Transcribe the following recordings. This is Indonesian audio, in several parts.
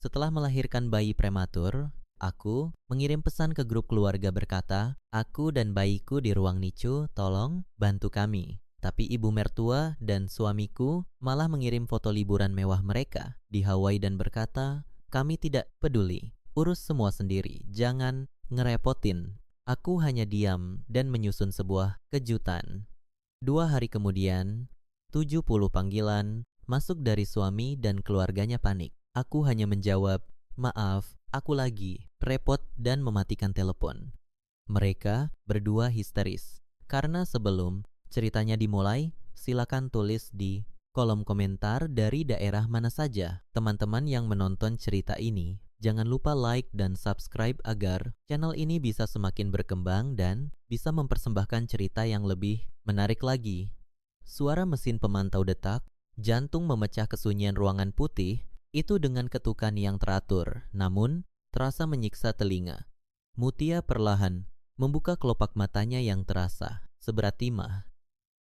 Setelah melahirkan bayi prematur, aku mengirim pesan ke grup keluarga berkata, "Aku dan bayiku di ruang NICU, tolong bantu kami." Tapi ibu mertua dan suamiku malah mengirim foto liburan mewah mereka di Hawaii dan berkata, "Kami tidak peduli, urus semua sendiri, jangan ngerepotin." Aku hanya diam dan menyusun sebuah kejutan. 2 hari kemudian, 70 panggilan masuk dari suami dan keluarganya panik. Aku hanya menjawab, "Maaf, aku lagi," repot dan mematikan telepon. Mereka berdua histeris. Karena sebelum ceritanya dimulai, silakan tulis di kolom komentar dari daerah mana saja teman-teman yang menonton cerita ini. Jangan lupa like dan subscribe agar channel ini bisa semakin berkembang dan bisa mempersembahkan cerita yang lebih menarik lagi. Suara mesin pemantau detak, jantung memecah kesunyian ruangan putih, itu dengan ketukan yang teratur, namun terasa menyiksa telinga. Mutia perlahan membuka kelopak matanya yang terasa seberat timah.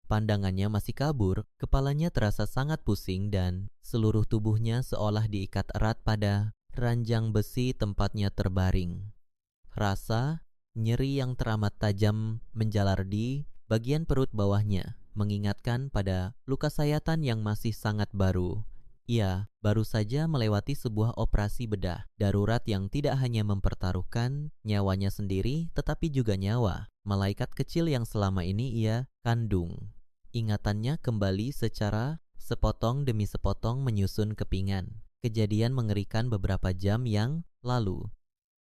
Pandangannya masih kabur, kepalanya terasa sangat pusing dan seluruh tubuhnya seolah diikat erat pada ranjang besi tempatnya terbaring. Rasa nyeri yang teramat tajam menjalar di bagian perut bawahnya, mengingatkan pada luka sayatan yang masih sangat baru. Ia baru saja melewati sebuah operasi bedah darurat yang tidak hanya mempertaruhkan nyawanya sendiri, tetapi juga nyawa malaikat kecil yang selama ini ia kandung. Ingatannya kembali secara sepotong demi sepotong menyusun kepingan. Kejadian mengerikan beberapa jam yang lalu.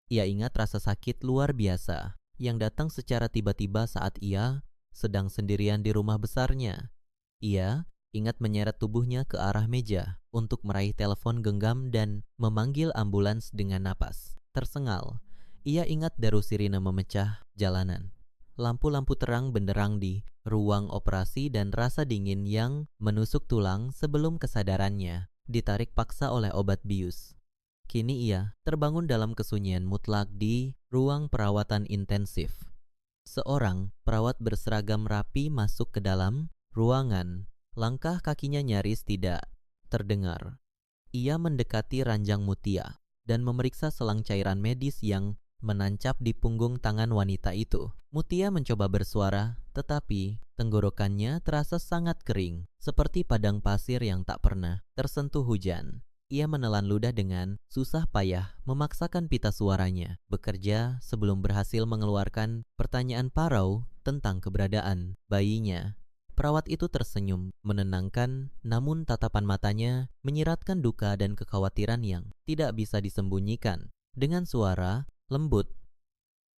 Ia ingat rasa sakit luar biasa yang datang secara tiba-tiba saat ia sedang sendirian di rumah besarnya. Ia ingat menyeret tubuhnya ke arah meja untuk meraih telepon genggam dan memanggil ambulans dengan napas tersengal. Ia ingat deru sirine memecah jalanan, lampu-lampu terang benderang di ruang operasi dan rasa dingin yang menusuk tulang sebelum kesadarannya ditarik paksa oleh obat bius. Kini ia terbangun dalam kesunyian mutlak di ruang perawatan intensif. Seorang perawat berseragam rapi masuk ke dalam ruangan. Langkah kakinya nyaris tidak terdengar. Ia mendekati ranjang Mutia dan memeriksa selang cairan medis yang menancap di punggung tangan wanita itu. Mutia mencoba bersuara, tetapi tenggorokannya terasa sangat kering, seperti padang pasir yang tak pernah tersentuh hujan. Ia menelan ludah dengan susah payah, memaksakan pita suaranya bekerja sebelum berhasil mengeluarkan pertanyaan parau tentang keberadaan bayinya. Perawat itu tersenyum, menenangkan, namun tatapan matanya menyiratkan duka dan kekhawatiran yang tidak bisa disembunyikan. Dengan suara lembut,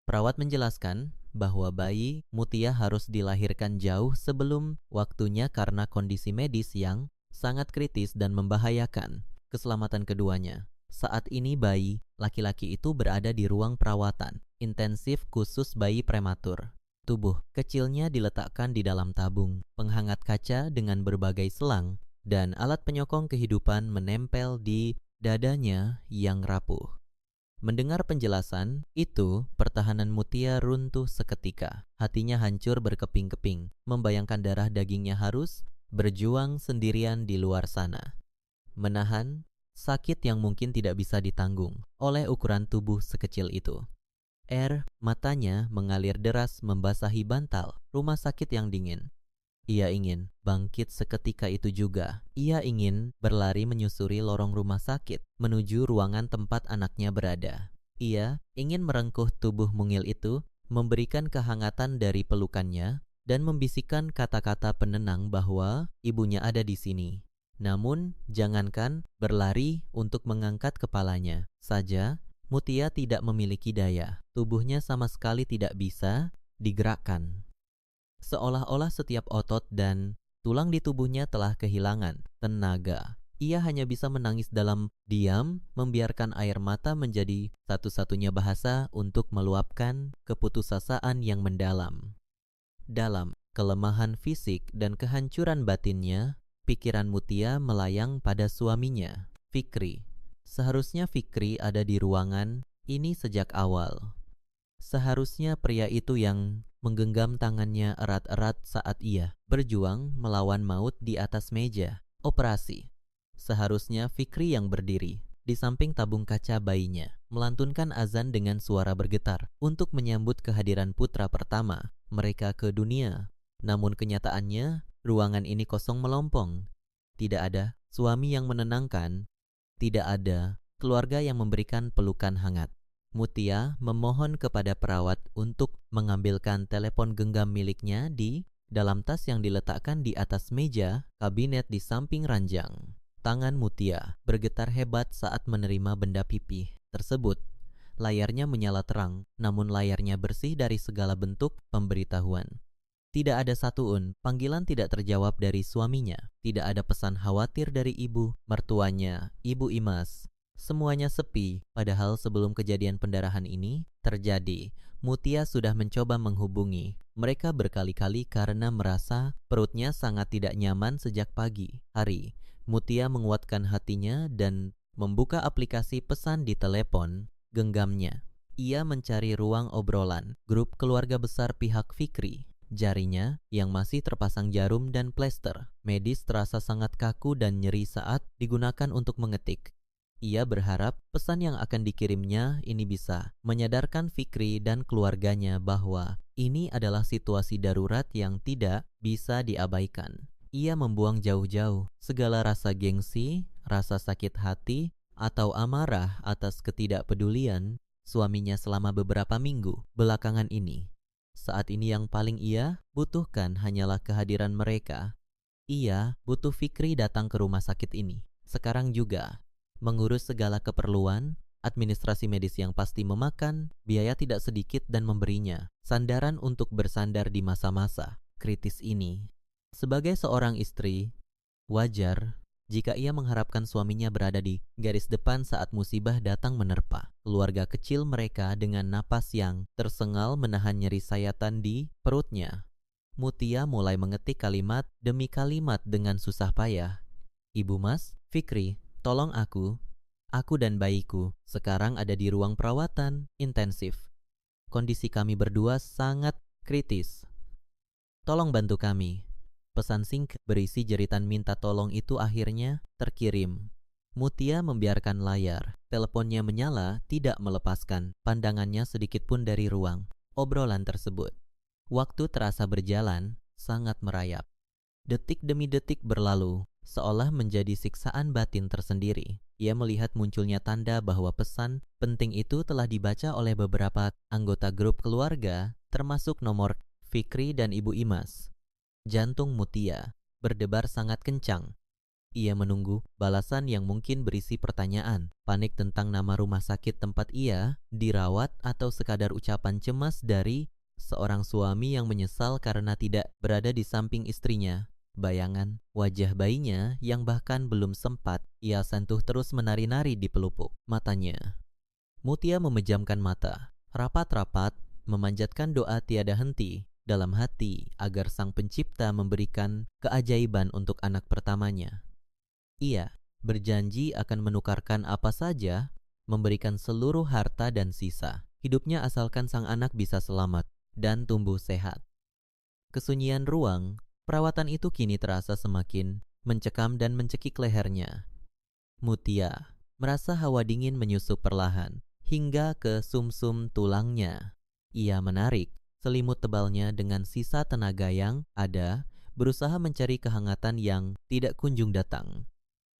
perawat menjelaskan bahwa bayi Mutia harus dilahirkan jauh sebelum waktunya karena kondisi medis yang sangat kritis dan membahayakan keselamatan keduanya. Saat ini bayi laki-laki itu berada di ruang perawatan intensif khusus bayi prematur. Tubuh kecilnya diletakkan di dalam tabung penghangat kaca dengan berbagai selang dan alat penyokong kehidupan menempel di dadanya yang rapuh. Mendengar penjelasan itu, pertahanan Mutia runtuh seketika. Hatinya hancur berkeping-keping, membayangkan darah dagingnya harus berjuang sendirian di luar sana, menahan sakit yang mungkin tidak bisa ditanggung oleh ukuran tubuh sekecil itu. Air matanya mengalir deras membasahi bantal rumah sakit yang dingin. Ia ingin bangkit seketika itu juga. Ia ingin berlari menyusuri lorong rumah sakit menuju ruangan tempat anaknya berada. Ia ingin merengkuh tubuh mungil itu, memberikan kehangatan dari pelukannya, dan membisikkan kata-kata penenang bahwa ibunya ada di sini. Namun, jangankan berlari untuk mengangkat kepalanya saja, Mutia tidak memiliki daya. Tubuhnya sama sekali tidak bisa digerakkan. Seolah-olah setiap otot dan tulang di tubuhnya telah kehilangan tenaga. Ia hanya bisa menangis dalam diam, membiarkan air mata menjadi satu-satunya bahasa untuk meluapkan keputusasaan yang mendalam. Dalam kelemahan fisik dan kehancuran batinnya, pikiran Mutia melayang pada suaminya, Fikri. Seharusnya Fikri ada di ruangan ini sejak awal. Seharusnya pria itu yang menggenggam tangannya erat-erat saat ia berjuang melawan maut di atas meja operasi. Seharusnya Fikri yang berdiri di samping tabung kaca bayinya, melantunkan azan dengan suara bergetar untuk menyambut kehadiran putra pertama mereka ke dunia. Namun kenyataannya, ruangan ini kosong melompong. Tidak ada suami yang menenangkan, tidak ada keluarga yang memberikan pelukan hangat. Mutia memohon kepada perawat untuk mengambilkan telepon genggam miliknya di dalam tas yang diletakkan di atas meja kabinet di samping ranjang. Tangan Mutia bergetar hebat saat menerima benda pipih tersebut. Layarnya menyala terang, namun layarnya bersih dari segala bentuk pemberitahuan. Tidak ada satuun panggilan tidak terjawab dari suaminya. Tidak ada pesan khawatir dari ibu, mertuanya, Ibu Imas. Semuanya sepi, padahal sebelum kejadian pendarahan ini terjadi, Mutia sudah mencoba menghubungi mereka berkali-kali karena merasa perutnya sangat tidak nyaman sejak pagi hari. Mutia menguatkan hatinya dan membuka aplikasi pesan di telepon genggamnya. Ia mencari ruang obrolan grup keluarga besar pihak Fikri. Jarinya yang masih terpasang jarum dan plester medis terasa sangat kaku dan nyeri saat digunakan untuk mengetik. Ia berharap pesan yang akan dikirimnya ini bisa menyadarkan Fikri dan keluarganya bahwa ini adalah situasi darurat yang tidak bisa diabaikan. Ia membuang jauh-jauh segala rasa gengsi, rasa sakit hati, atau amarah atas ketidakpedulian suaminya selama beberapa minggu belakangan ini. Saat ini yang paling ia butuhkan hanyalah kehadiran mereka. Ia butuh Fikri datang ke rumah sakit ini sekarang juga, mengurus segala keperluan, administrasi medis yang pasti memakan biaya tidak sedikit dan memberinya sandaran untuk bersandar di masa-masa kritis ini. Sebagai seorang istri, wajar jika ia mengharapkan suaminya berada di garis depan saat musibah datang menerpa. Keluarga kecil mereka dengan napas yang tersengal menahan nyeri sayatan di perutnya. Mutia mulai mengetik kalimat demi kalimat dengan susah payah. Ibu Mas, Fikri, tolong aku dan bayiku sekarang ada di ruang perawatan intensif. Kondisi kami berdua sangat kritis. Tolong bantu kami. Pesan singkat berisi jeritan minta tolong itu akhirnya terkirim. Mutia membiarkan layar teleponnya menyala, tidak melepaskan pandangannya sedikit pun dari ruang obrolan tersebut. Waktu terasa berjalan sangat merayap. Detik demi detik berlalu, seolah menjadi siksaan batin tersendiri. Ia melihat munculnya tanda bahwa pesan penting itu telah dibaca oleh beberapa anggota grup keluarga, termasuk nomor Fikri dan Ibu Imas. Jantung Mutia berdebar sangat kencang. Ia menunggu balasan yang mungkin berisi pertanyaan, panik tentang nama rumah sakit tempat ia dirawat, atau sekadar ucapan cemas dari seorang suami yang menyesal karena tidak berada di samping istrinya. Bayangan wajah bayinya yang bahkan belum sempat ia sentuh terus menari-nari di pelupuk matanya. Mutia memejamkan mata, rapat-rapat memanjatkan doa tiada henti dalam hati agar Sang Pencipta memberikan keajaiban untuk anak pertamanya. Ia berjanji akan menukarkan apa saja, memberikan seluruh harta dan sisa hidupnya asalkan sang anak bisa selamat dan tumbuh sehat. Kesunyian ruang perawatan itu kini terasa semakin mencekam dan mencekik lehernya. Mutia merasa hawa dingin menyusup perlahan hingga ke sumsum tulangnya. Ia menarik selimut tebalnya dengan sisa tenaga yang ada, berusaha mencari kehangatan yang tidak kunjung datang.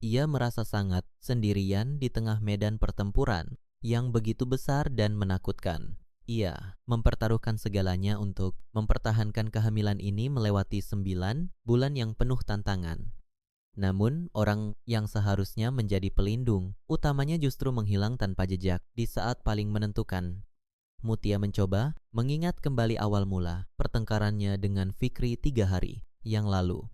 Ia merasa sangat sendirian di tengah medan pertempuran yang begitu besar dan menakutkan. Ia mempertaruhkan segalanya untuk mempertahankan kehamilan ini melewati 9 bulan yang penuh tantangan. Namun, orang yang seharusnya menjadi pelindung utamanya justru menghilang tanpa jejak di saat paling menentukan. Mutia mencoba mengingat kembali awal mula pertengkarannya dengan Fikri 3 hari yang lalu.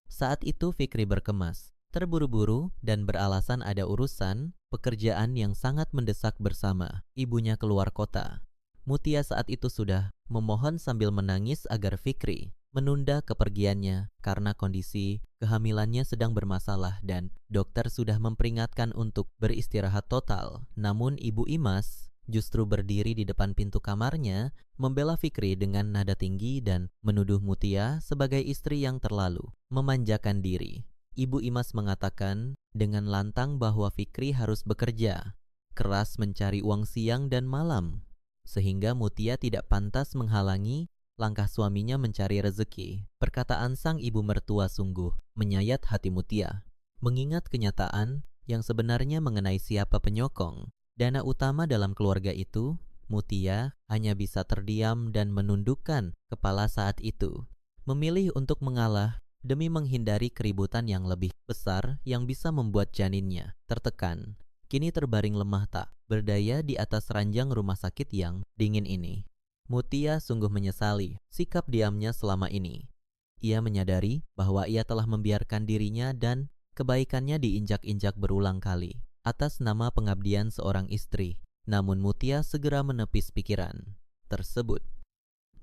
Saat itu Fikri berkemas, terburu-buru dan beralasan ada urusan pekerjaan yang sangat mendesak bersama ibunya keluar kota. Mutia saat itu sudah memohon sambil menangis agar Fikri menunda kepergiannya karena kondisi kehamilannya sedang bermasalah dan dokter sudah memperingatkan untuk beristirahat total. Namun Ibu Imas justru berdiri di depan pintu kamarnya membela Fikri dengan nada tinggi dan menuduh Mutia sebagai istri yang terlalu memanjakan diri. Ibu Imas mengatakan dengan lantang bahwa Fikri harus bekerja keras mencari uang siang dan malam, sehingga Mutia tidak pantas menghalangi langkah suaminya mencari rezeki. Perkataan sang ibu mertua sungguh menyayat hati Mutia, mengingat kenyataan yang sebenarnya mengenai siapa penyokong dana utama dalam keluarga itu. Mutia hanya bisa terdiam dan menundukkan kepala saat itu, memilih untuk mengalah demi menghindari keributan yang lebih besar yang bisa membuat janinnya tertekan. Kini terbaring lemah tak berdaya di atas ranjang rumah sakit yang dingin ini. Mutia sungguh menyesali sikap diamnya selama ini. Ia menyadari bahwa ia telah membiarkan dirinya dan kebaikannya diinjak-injak berulang kali atas nama pengabdian seorang istri. Namun Mutia segera menepis pikiran tersebut,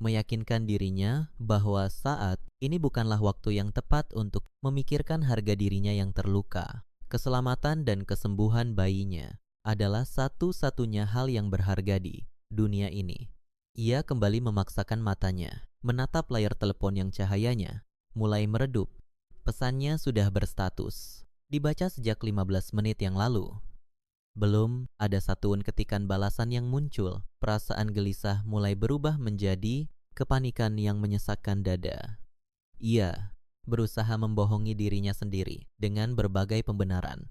meyakinkan dirinya bahwa saat ini bukanlah waktu yang tepat untuk memikirkan harga dirinya yang terluka. Keselamatan dan kesembuhan bayinya adalah satu-satunya hal yang berharga di dunia ini. Ia kembali memaksakan matanya, menatap layar telepon yang cahayanya mulai meredup. Pesannya sudah berstatus dibaca sejak 15 menit yang lalu. Belum ada satuan ketikan balasan yang muncul. Perasaan gelisah mulai berubah menjadi kepanikan yang menyesakkan dada. Ia berusaha membohongi dirinya sendiri dengan berbagai pembenaran.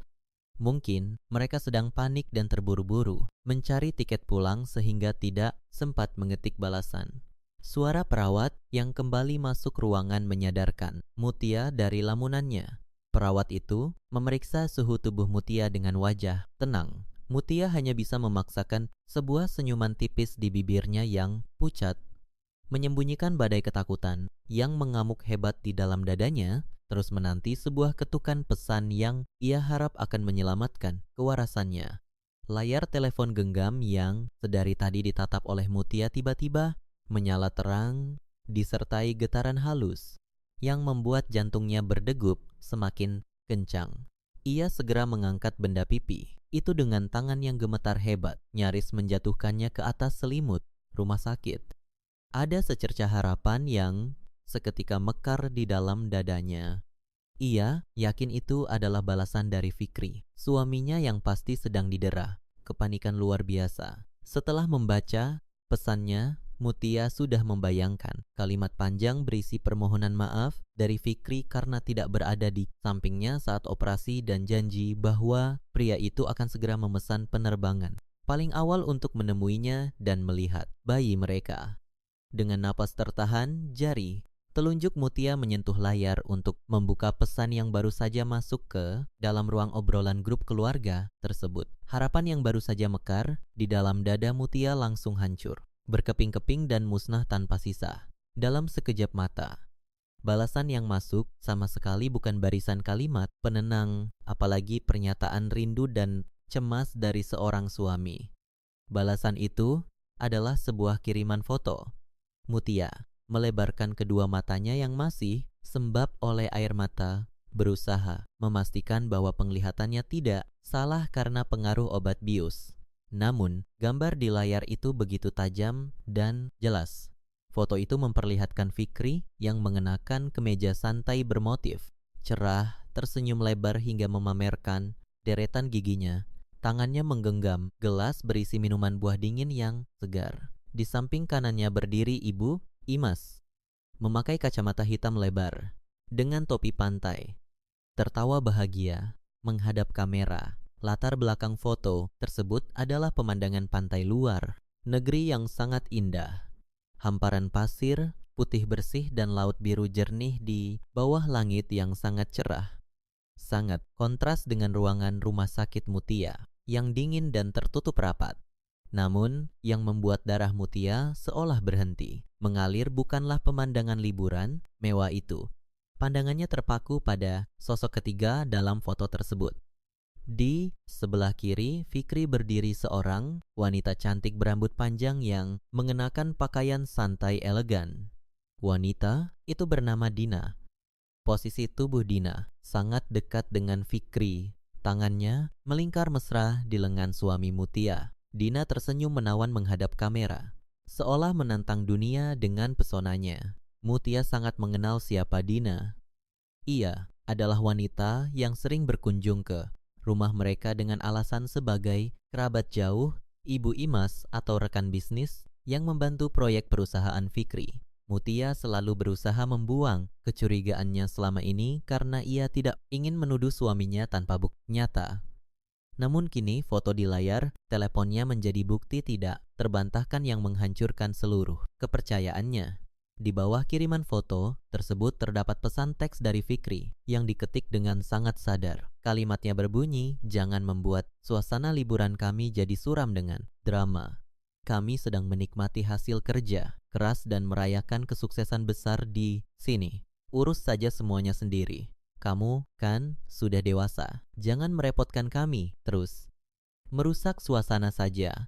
Mungkin mereka sedang panik dan terburu-buru mencari tiket pulang sehingga tidak sempat mengetik balasan. Suara perawat yang kembali masuk ruangan menyadarkan Mutia dari lamunannya. Perawat itu memeriksa suhu tubuh Mutia dengan wajah tenang. Mutia hanya bisa memaksakan sebuah senyuman tipis di bibirnya yang pucat, menyembunyikan badai ketakutan yang mengamuk hebat di dalam dadanya, terus menanti sebuah ketukan pesan yang ia harap akan menyelamatkan kewarasannya. Layar telepon genggam yang sedari tadi ditatap oleh Mutia tiba-tiba menyala terang, disertai getaran halus yang membuat jantungnya berdegup semakin kencang. Ia segera mengangkat benda pipi itu dengan tangan yang gemetar hebat, nyaris menjatuhkannya ke atas selimut rumah sakit. Ada secercah harapan yang seketika mekar di dalam dadanya. Ia yakin itu adalah balasan dari Fikri, suaminya yang pasti sedang didera kepanikan luar biasa. Setelah membaca pesannya, Mutia sudah membayangkan kalimat panjang berisi permohonan maaf dari Fikri karena tidak berada di sampingnya saat operasi dan janji bahwa pria itu akan segera memesan penerbangan paling awal untuk menemuinya dan melihat bayi mereka. Dengan napas tertahan, jari telunjuk Mutia menyentuh layar untuk membuka pesan yang baru saja masuk ke dalam ruang obrolan grup keluarga tersebut. Harapan yang baru saja mekar di dalam dada Mutia langsung hancur, berkeping-keping dan musnah tanpa sisa. Dalam sekejap mata, balasan yang masuk sama sekali bukan barisan kalimat penenang, apalagi pernyataan rindu dan cemas dari seorang suami. Balasan itu adalah sebuah kiriman foto. Mutia melebarkan kedua matanya yang masih sembab oleh air mata, berusaha memastikan bahwa penglihatannya tidak salah karena pengaruh obat bius. Namun, gambar di layar itu begitu tajam dan jelas. Foto itu memperlihatkan Fikri yang mengenakan kemeja santai bermotif cerah, tersenyum lebar hingga memamerkan deretan giginya. Tangannya menggenggam gelas berisi minuman buah dingin yang segar. Di samping kanannya berdiri Ibu Imas, memakai kacamata hitam lebar dengan topi pantai, tertawa bahagia menghadap kamera. Latar belakang foto tersebut adalah pemandangan pantai luar, negeri yang sangat indah. Hamparan pasir putih bersih dan laut biru jernih di bawah langit yang sangat cerah. Sangat kontras dengan ruangan rumah sakit Mutia yang dingin dan tertutup rapat. Namun, yang membuat darah Mutia seolah berhenti mengalir bukanlah pemandangan liburan mewah itu. Pandangannya terpaku pada sosok ketiga dalam foto tersebut. Di sebelah kiri, Fikri berdiri seorang wanita cantik berambut panjang yang mengenakan pakaian santai elegan. Wanita itu bernama Dina. Posisi tubuh Dina sangat dekat dengan Fikri. Tangannya melingkar mesra di lengan suami Mutia. Dina tersenyum menawan menghadap kamera, seolah menantang dunia dengan pesonanya. Mutia sangat mengenal siapa Dina. Ia adalah wanita yang sering berkunjung ke rumah mereka dengan alasan sebagai kerabat jauh, ibu Imas atau rekan bisnis yang membantu proyek perusahaan Fikri. Mutia selalu berusaha membuang kecurigaannya selama ini karena ia tidak ingin menuduh suaminya tanpa bukti nyata. Namun kini foto di layar teleponnya menjadi bukti tidak terbantahkan yang menghancurkan seluruh kepercayaannya. Di bawah kiriman foto tersebut terdapat pesan teks dari Fikri yang diketik dengan sangat sadar. Kalimatnya berbunyi, "Jangan membuat suasana liburan kami jadi suram dengan drama. Kami sedang menikmati hasil kerja keras dan merayakan kesuksesan besar di sini. Urus saja semuanya sendiri. Kamu kan sudah dewasa. Jangan merepotkan kami terus. Merusak suasana saja."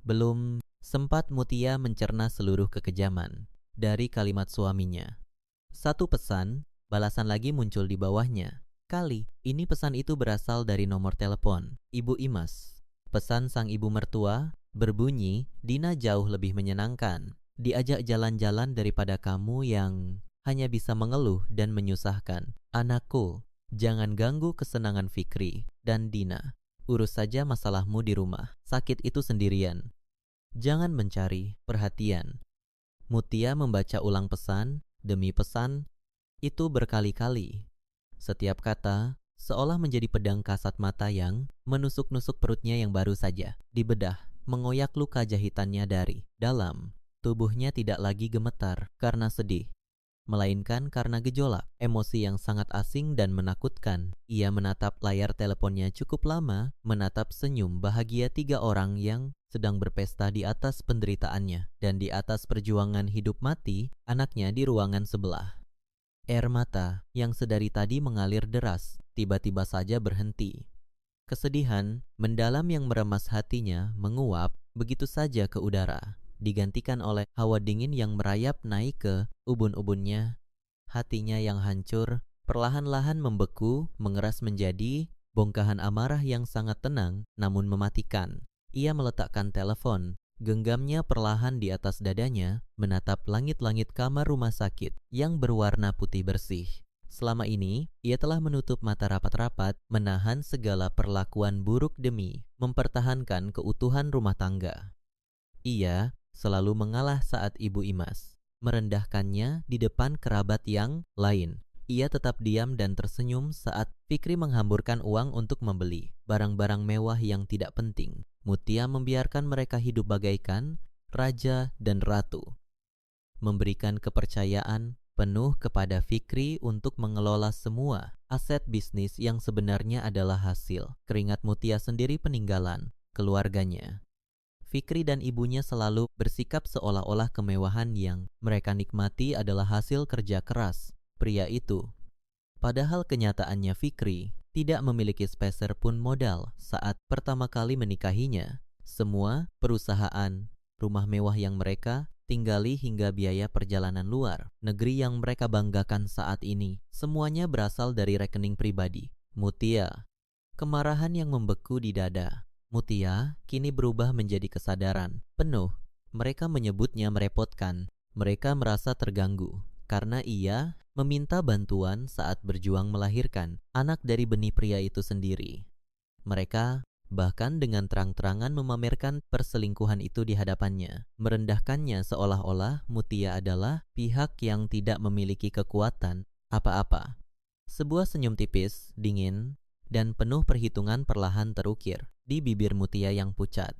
Belum sempat Mutia mencerna seluruh kekejaman dari kalimat suaminya. Satu pesan, balasan lagi muncul di bawahnya. Kali ini pesan itu berasal dari nomor telepon Ibu Imas. Pesan sang ibu mertua berbunyi, "Dina jauh lebih menyenangkan. Diajak jalan-jalan daripada kamu yang hanya bisa mengeluh dan menyusahkan. Anakku, jangan ganggu kesenangan Fikri dan Dina. Urus saja masalahmu di rumah. Sakit itu sendirian. Jangan mencari perhatian." Mutia membaca ulang pesan demi pesan itu berkali-kali. Setiap kata seolah menjadi pedang kasat mata yang menusuk-nusuk perutnya yang baru saja dibedah, mengoyak luka jahitannya dari dalam. Tubuhnya tidak lagi gemetar karena sedih, melainkan karena gejolak emosi yang sangat asing dan menakutkan. Ia menatap layar teleponnya cukup lama, menatap senyum bahagia tiga orang yang sedang berpesta di atas penderitaannya dan di atas perjuangan hidup mati anaknya di ruangan sebelah. Air mata yang sedari tadi mengalir deras tiba-tiba saja berhenti. Kesedihan mendalam yang meremas hatinya menguap begitu saja ke udara, digantikan oleh hawa dingin yang merayap naik ke ubun-ubunnya. Hatinya yang hancur perlahan-lahan membeku, mengeras menjadi bongkahan amarah yang sangat tenang namun mematikan. Ia meletakkan telepon, genggamnya perlahan di atas dadanya, menatap langit-langit kamar rumah sakit yang berwarna putih bersih. Selama ini, ia telah menutup mata rapat-rapat, menahan segala perlakuan buruk demi mempertahankan keutuhan rumah tangga. Ia selalu mengalah saat Ibu Imas merendahkannya di depan kerabat yang lain. Ia tetap diam dan tersenyum saat Fikri menghamburkan uang untuk membeli barang-barang mewah yang tidak penting. Mutia membiarkan mereka hidup bagaikan raja dan ratu, memberikan kepercayaan penuh kepada Fikri untuk mengelola semua aset bisnis yang sebenarnya adalah hasil keringat Mutia sendiri peninggalan keluarganya. Fikri dan ibunya selalu bersikap seolah-olah kemewahan yang mereka nikmati adalah hasil kerja keras pria itu. Padahal kenyataannya Fikri tidak memiliki sepeser pun modal saat pertama kali menikahinya. Semua perusahaan, rumah mewah yang mereka tinggali hingga biaya perjalanan luar negeri yang mereka banggakan saat ini, semuanya berasal dari rekening pribadi Mutia. Kemarahan yang membeku di dada Mutia kini berubah menjadi kesadaran penuh. Mereka menyebutnya merepotkan. Mereka merasa terganggu karena ia meminta bantuan saat berjuang melahirkan anak dari benih pria itu sendiri. Mereka bahkan dengan terang-terangan memamerkan perselingkuhan itu di hadapannya, merendahkannya seolah-olah Mutia adalah pihak yang tidak memiliki kekuatan apa-apa. Sebuah senyum tipis, dingin, dan penuh perhitungan perlahan terukir di bibir Mutia yang pucat.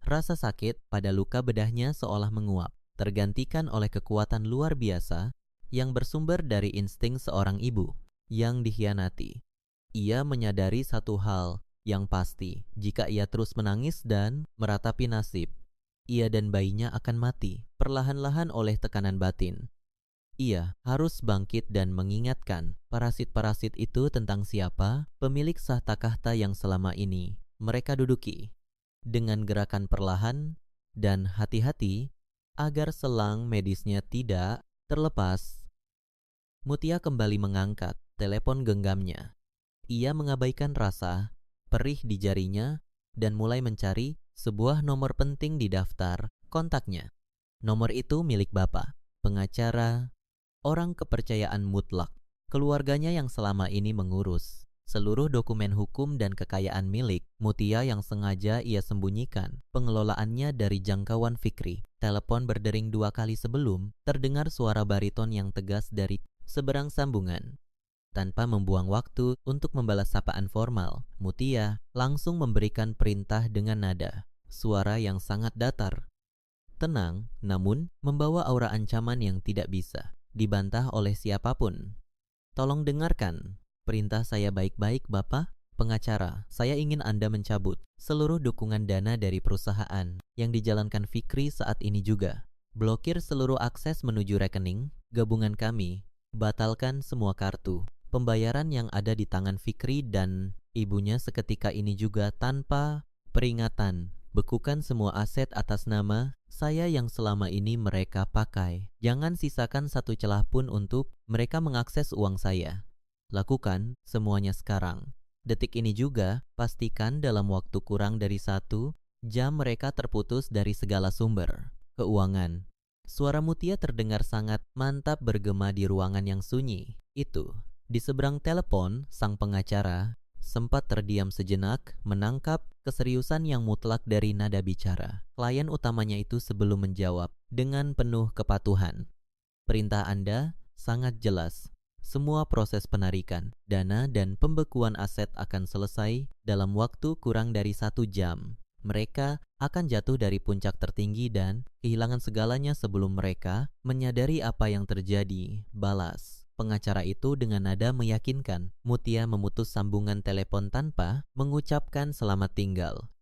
Rasa sakit pada luka bedahnya seolah menguap, tergantikan oleh kekuatan luar biasa yang bersumber dari insting seorang ibu yang dikhianati. Ia menyadari satu hal yang pasti, jika ia terus menangis dan meratapi nasib, ia dan bayinya akan mati perlahan-lahan oleh tekanan batin. Ia harus bangkit dan mengingatkan parasit-parasit itu tentang siapa pemilik tahta kahta yang selama ini mereka duduki. Dengan gerakan perlahan dan hati-hati agar selang medisnya tidak terlepas, Mutia kembali mengangkat telepon genggamnya. Ia mengabaikan rasa perih di jarinya dan mulai mencari sebuah nomor penting di daftar kontaknya. Nomor itu milik bapak, pengacara, orang kepercayaan mutlak Keluarganya yang selama ini mengurus seluruh dokumen hukum dan kekayaan milik Mutia yang sengaja ia sembunyikan pengelolaannya dari jangkauan Fikri. Telepon berdering 2 kali sebelum terdengar suara bariton yang tegas dari seberang sambungan. Tanpa membuang waktu untuk membalas sapaan formal, Mutia langsung memberikan perintah dengan nada suara yang sangat datar. Tenang, namun membawa aura ancaman yang tidak bisa dibantah oleh siapapun. Tolong dengarkan. Perintah saya baik-baik, Bapak. Pengacara, saya ingin Anda mencabut seluruh dukungan dana dari perusahaan yang dijalankan Fikri saat ini juga. Blokir seluruh akses menuju rekening gabungan kami. Batalkan semua kartu pembayaran yang ada di tangan Fikri dan ibunya seketika ini juga tanpa peringatan. Bekukan semua aset atas nama saya yang selama ini mereka pakai. Jangan sisakan satu celah pun untuk mereka mengakses uang saya. Lakukan semuanya sekarang. Detik ini juga, pastikan dalam waktu kurang dari 1 jam mereka terputus dari segala sumber keuangan. Suara Mutia terdengar sangat mantap bergema di ruangan yang sunyi. Itu, di seberang telepon, sang pengacara sempat terdiam sejenak menangkap keseriusan yang mutlak dari nada bicara klien utamanya itu sebelum menjawab dengan penuh kepatuhan. Perintah Anda sangat jelas. Semua proses penarikan, dana dan pembekuan aset akan selesai dalam waktu kurang dari 1 jam. Mereka akan jatuh dari puncak tertinggi dan kehilangan segalanya sebelum mereka menyadari apa yang terjadi. Balas. Pengacara itu dengan nada meyakinkan. Mutia memutus sambungan telepon tanpa mengucapkan selamat tinggal.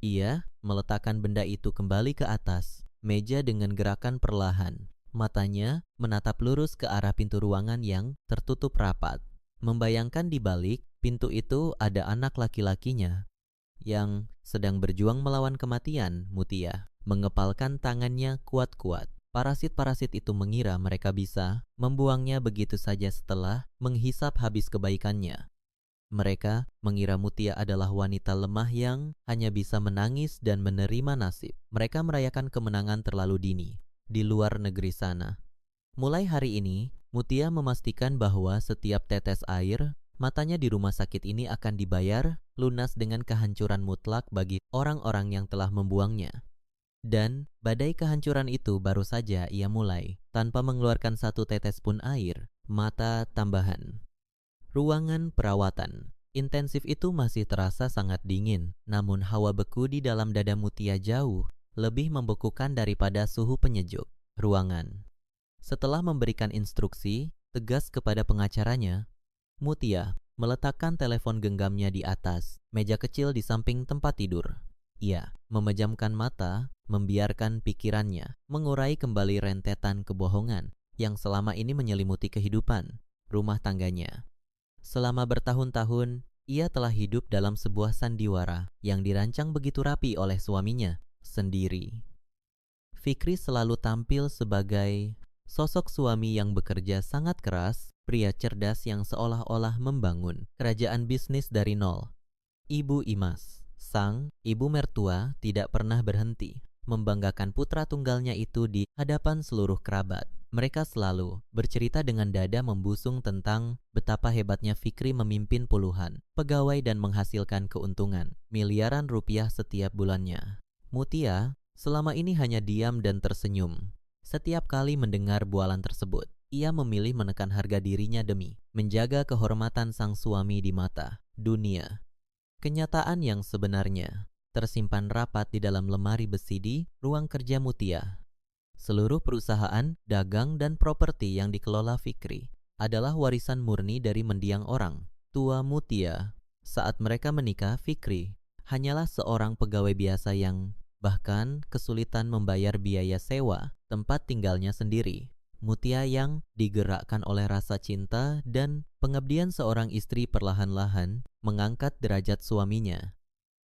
Ia meletakkan benda itu kembali ke atas meja dengan gerakan perlahan. Matanya menatap lurus ke arah pintu ruangan yang tertutup rapat. Membayangkan di balik pintu itu ada anak laki-lakinya yang sedang berjuang melawan kematian. Mutia mengepalkan tangannya kuat-kuat. Parasit-parasit itu mengira mereka bisa membuangnya begitu saja setelah menghisap habis kebaikannya. Mereka mengira Mutia adalah wanita lemah yang hanya bisa menangis dan menerima nasib. Mereka merayakan kemenangan terlalu dini di luar negeri sana. Mulai hari ini, Mutia memastikan bahwa setiap tetes air matanya di rumah sakit ini akan dibayar lunas dengan kehancuran mutlak bagi orang-orang yang telah membuangnya. Dan badai kehancuran itu baru saja ia mulai, tanpa mengeluarkan satu tetes pun air mata tambahan. Ruangan perawatan intensif itu masih terasa sangat dingin, namun hawa beku di dalam dada Mutia jauh lebih membekukan daripada suhu penyejuk ruangan. Setelah memberikan instruksi tegas kepada pengacaranya, Mutia meletakkan telepon genggamnya di atas meja kecil di samping tempat tidur. Ia memejamkan mata, membiarkan pikirannya mengurai kembali rentetan kebohongan yang selama ini menyelimuti kehidupan rumah tangganya. Selama bertahun-tahun, ia telah hidup dalam sebuah sandiwara yang dirancang begitu rapi oleh suaminya sendiri. Fikri selalu tampil sebagai sosok suami yang bekerja sangat keras, pria cerdas yang seolah-olah membangun kerajaan bisnis dari nol. Ibu Imas, sang ibu mertua, tidak pernah berhenti membanggakan putra tunggalnya itu di hadapan seluruh kerabat. Mereka selalu bercerita dengan dada membusung tentang betapa hebatnya Fikri memimpin puluhan pegawai dan menghasilkan keuntungan miliaran rupiah setiap bulannya. Mutia selama ini hanya diam dan tersenyum. Setiap kali mendengar bualan tersebut, ia memilih menekan harga dirinya demi menjaga kehormatan sang suami di mata dunia. Kenyataan yang sebenarnya tersimpan rapat di dalam lemari besi di ruang kerja Mutia. Seluruh perusahaan, dagang, dan properti yang dikelola Fikri adalah warisan murni dari mendiang orang tua Mutia. Saat mereka menikah, Fikri hanyalah seorang pegawai biasa yang bahkan kesulitan membayar biaya sewa tempat tinggalnya sendiri. Mutia yang digerakkan oleh rasa cinta dan pengabdian seorang istri perlahan-lahan mengangkat derajat suaminya.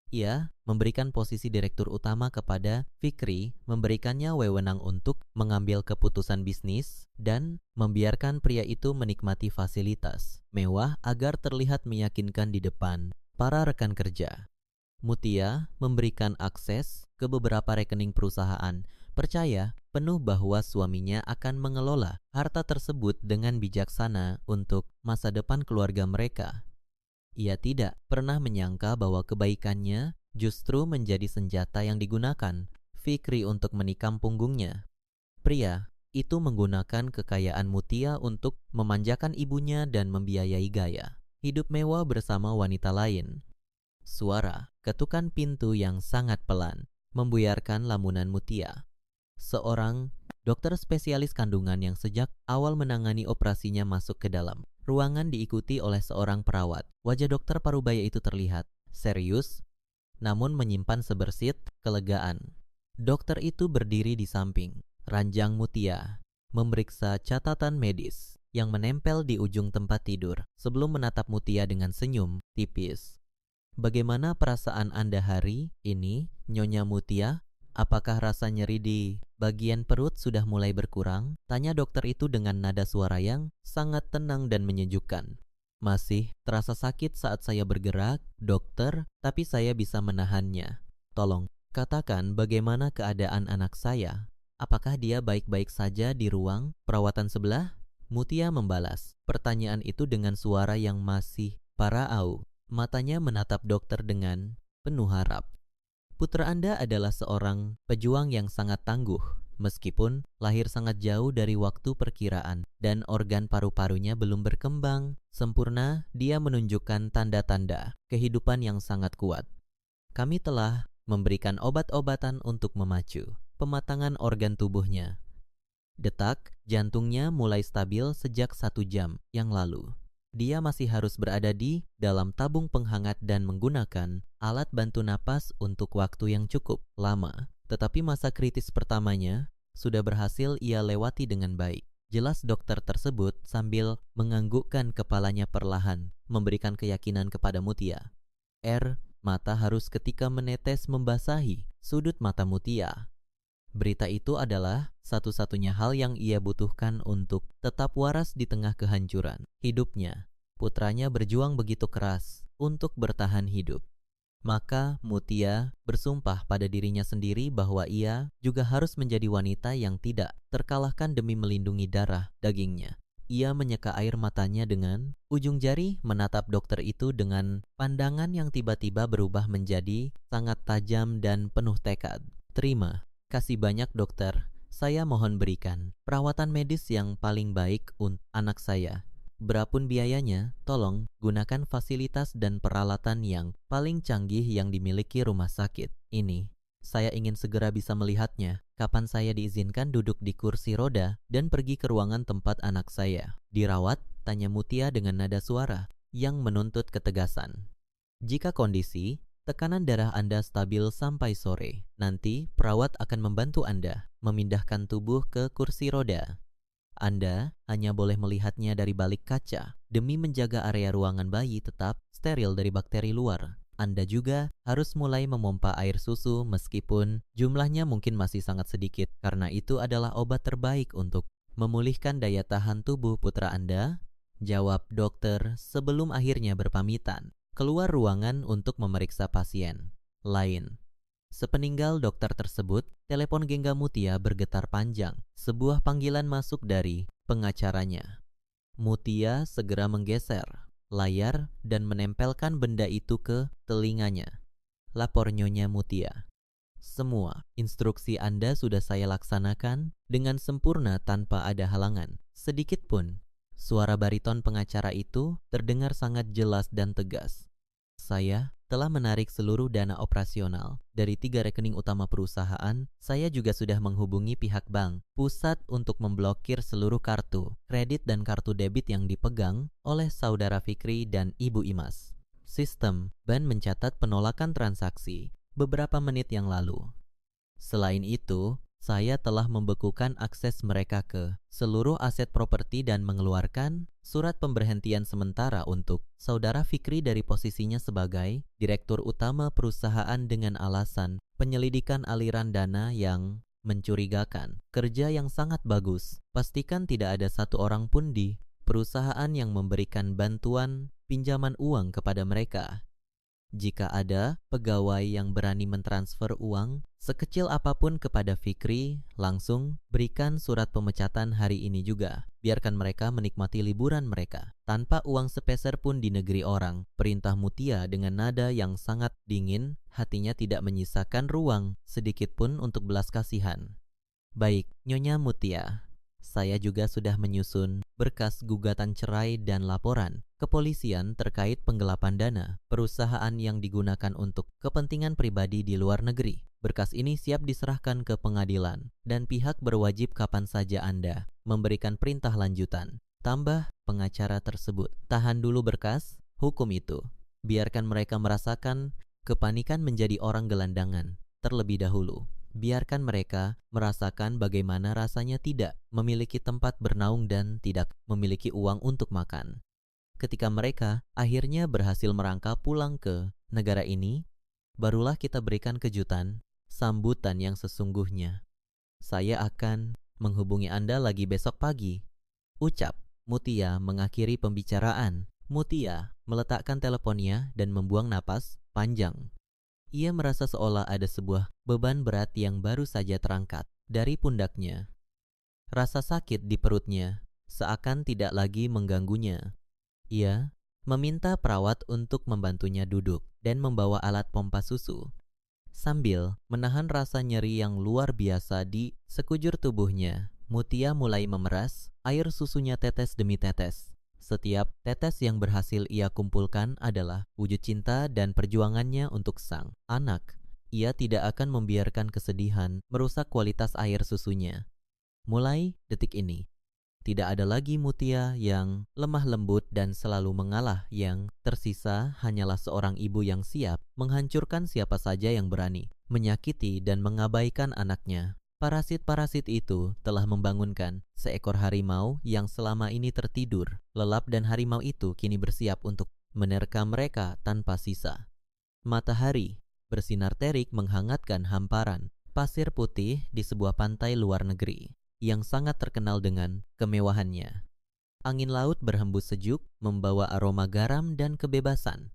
Ia memberikan posisi direktur utama kepada Fikri, memberikannya wewenang untuk mengambil keputusan bisnis dan membiarkan pria itu menikmati fasilitas mewah agar terlihat meyakinkan di depan para rekan kerja. Mutia memberikan akses ke beberapa rekening perusahaan percaya penuh bahwa suaminya akan mengelola harta tersebut dengan bijaksana untuk masa depan keluarga mereka. Ia tidak pernah menyangka bahwa kebaikannya justru menjadi senjata yang digunakan Fikri untuk menikam punggungnya. Pria itu menggunakan kekayaan Mutia untuk memanjakan ibunya dan membiayai gaya hidup mewah bersama wanita lain. Suara ketukan pintu yang sangat pelan membuyarkan lamunan Mutia. Seorang dokter spesialis kandungan yang sejak awal menangani operasinya masuk ke dalam ruangan diikuti oleh seorang perawat. Wajah dokter Parubaya itu terlihat serius, namun menyimpan sebersit kelegaan. Dokter itu berdiri di samping ranjang Mutia, memeriksa catatan medis yang menempel di ujung tempat tidur sebelum menatap Mutia dengan senyum tipis. "Bagaimana perasaan Anda hari ini, Nyonya Mutia? Apakah rasa nyeri di bagian perut sudah mulai berkurang?" Tanya dokter itu dengan nada suara yang sangat tenang dan menyejukkan. "Masih terasa sakit saat saya bergerak, dokter, tapi saya bisa menahannya. Tolong, katakan bagaimana keadaan anak saya. Apakah dia baik-baik saja di ruang perawatan sebelah?" Mutia membalas pertanyaan itu dengan suara yang masih paraau. Matanya menatap dokter dengan penuh harap. "Putra Anda adalah seorang pejuang yang sangat tangguh. Meskipun lahir sangat jauh dari waktu perkiraan dan organ paru-parunya belum berkembang sempurna, dia menunjukkan tanda-tanda kehidupan yang sangat kuat. Kami telah memberikan obat-obatan untuk memacu pematangan organ tubuhnya. Detak jantungnya mulai stabil sejak 1 jam yang lalu. Dia masih harus berada di dalam tabung penghangat dan menggunakan alat bantu napas untuk waktu yang cukup lama. Tetapi masa kritis pertamanya sudah berhasil ia lewati dengan baik." Jelas dokter tersebut sambil menganggukkan kepalanya perlahan, memberikan keyakinan kepada Mutia. Mata harus ketika menetes membasahi sudut mata Mutia. Berita itu adalah satu-satunya hal yang ia butuhkan untuk tetap waras di tengah kehancuran hidupnya. Putranya berjuang begitu keras untuk bertahan hidup. Maka Mutia bersumpah pada dirinya sendiri bahwa ia juga harus menjadi wanita yang tidak terkalahkan demi melindungi darah dagingnya. Ia menyeka air matanya dengan ujung jari menatap dokter itu dengan pandangan yang tiba-tiba berubah menjadi sangat tajam dan penuh tekad. "Terima kasih banyak dokter. Saya mohon berikan perawatan medis yang paling baik untuk anak saya. Berapun biayanya, tolong gunakan fasilitas dan peralatan yang paling canggih yang dimiliki rumah sakit ini. Saya ingin segera bisa melihatnya. Kapan saya diizinkan duduk di kursi roda dan pergi ke ruangan tempat anak saya dirawat?" tanya Mutia dengan nada suara yang menuntut ketegasan. "Jika kondisi tekanan darah Anda stabil sampai sore, nanti perawat akan membantu Anda memindahkan tubuh ke kursi roda. Anda hanya boleh melihatnya dari balik kaca demi menjaga area ruangan bayi tetap steril dari bakteri luar. Anda juga harus mulai memompa air susu meskipun jumlahnya mungkin masih sangat sedikit, karena itu adalah obat terbaik untuk memulihkan daya tahan tubuh putra Anda," jawab dokter sebelum akhirnya berpamitan keluar ruangan untuk memeriksa pasien lain. Sepeninggal dokter tersebut, telepon genggam Mutia bergetar panjang. Sebuah panggilan masuk dari pengacaranya. Mutia segera menggeser layar dan menempelkan benda itu ke telinganya. "Lapor Nyonya Mutia. Semua instruksi Anda sudah saya laksanakan dengan sempurna tanpa ada halangan sedikit pun." Suara bariton pengacara itu terdengar sangat jelas dan tegas. "Saya telah menarik seluruh dana operasional dari 3 rekening utama perusahaan. Saya juga sudah menghubungi pihak bank pusat untuk memblokir seluruh kartu kredit dan kartu debit yang dipegang oleh saudara Fikri dan Ibu Imas. Sistem bank mencatat penolakan transaksi beberapa menit yang lalu. Selain itu, saya telah membekukan akses mereka ke seluruh aset properti dan mengeluarkan surat pemberhentian sementara untuk saudara Fikri dari posisinya sebagai direktur utama perusahaan dengan alasan penyelidikan aliran dana yang mencurigakan. Kerja yang sangat bagus. Pastikan tidak ada satu orang pun di perusahaan yang memberikan bantuan pinjaman uang kepada mereka." Jika ada pegawai yang berani mentransfer uang sekecil apapun kepada Fikri, langsung berikan surat pemecatan hari ini juga. Biarkan mereka menikmati liburan mereka tanpa uang sepeser pun di negeri orang. Perintah Mutia dengan nada yang sangat dingin, hatinya tidak menyisakan ruang sedikit pun untuk belas kasihan. Baik, Nyonya Mutia. Saya juga sudah menyusun berkas gugatan cerai dan laporan kepolisian terkait penggelapan dana perusahaan yang digunakan untuk kepentingan pribadi di luar negeri. Berkas ini siap diserahkan ke pengadilan dan pihak berwajib kapan saja Anda memberikan perintah lanjutan. Tambah pengacara tersebut. Tahan dulu berkas hukum itu. Biarkan mereka merasakan kepanikan menjadi orang gelandangan terlebih dahulu. Biarkan mereka merasakan bagaimana rasanya tidak memiliki tempat bernaung dan tidak memiliki uang untuk makan. Ketika mereka akhirnya berhasil merangkak pulang ke negara ini, barulah kita berikan kejutan, sambutan yang sesungguhnya. Saya akan menghubungi Anda lagi besok pagi, ucap Mutia mengakhiri pembicaraan. Mutia meletakkan teleponnya dan membuang napas panjang. Ia merasa seolah ada sebuah beban berat yang baru saja terangkat dari pundaknya. Rasa sakit di perutnya seakan tidak lagi mengganggunya. Ia meminta perawat untuk membantunya duduk dan membawa alat pompa susu. Sambil menahan rasa nyeri yang luar biasa di sekujur tubuhnya, Mutia mulai memeras air susunya tetes demi tetes. Setiap tetes yang berhasil ia kumpulkan adalah wujud cinta dan perjuangannya untuk sang anak. Ia tidak akan membiarkan kesedihan merusak kualitas air susunya. Mulai detik ini, tidak ada lagi Mutia yang lemah lembut dan selalu mengalah. Yang tersisa hanyalah seorang ibu yang siap menghancurkan siapa saja yang berani menyakiti dan mengabaikan anaknya. Parasit-parasit itu telah membangunkan seekor harimau yang selama ini tertidur lelap dan harimau itu kini bersiap untuk menerkam mereka tanpa sisa. Matahari bersinar terik menghangatkan hamparan pasir putih di sebuah pantai luar negeri yang sangat terkenal dengan kemewahannya. Angin laut berhembus sejuk membawa aroma garam dan kebebasan.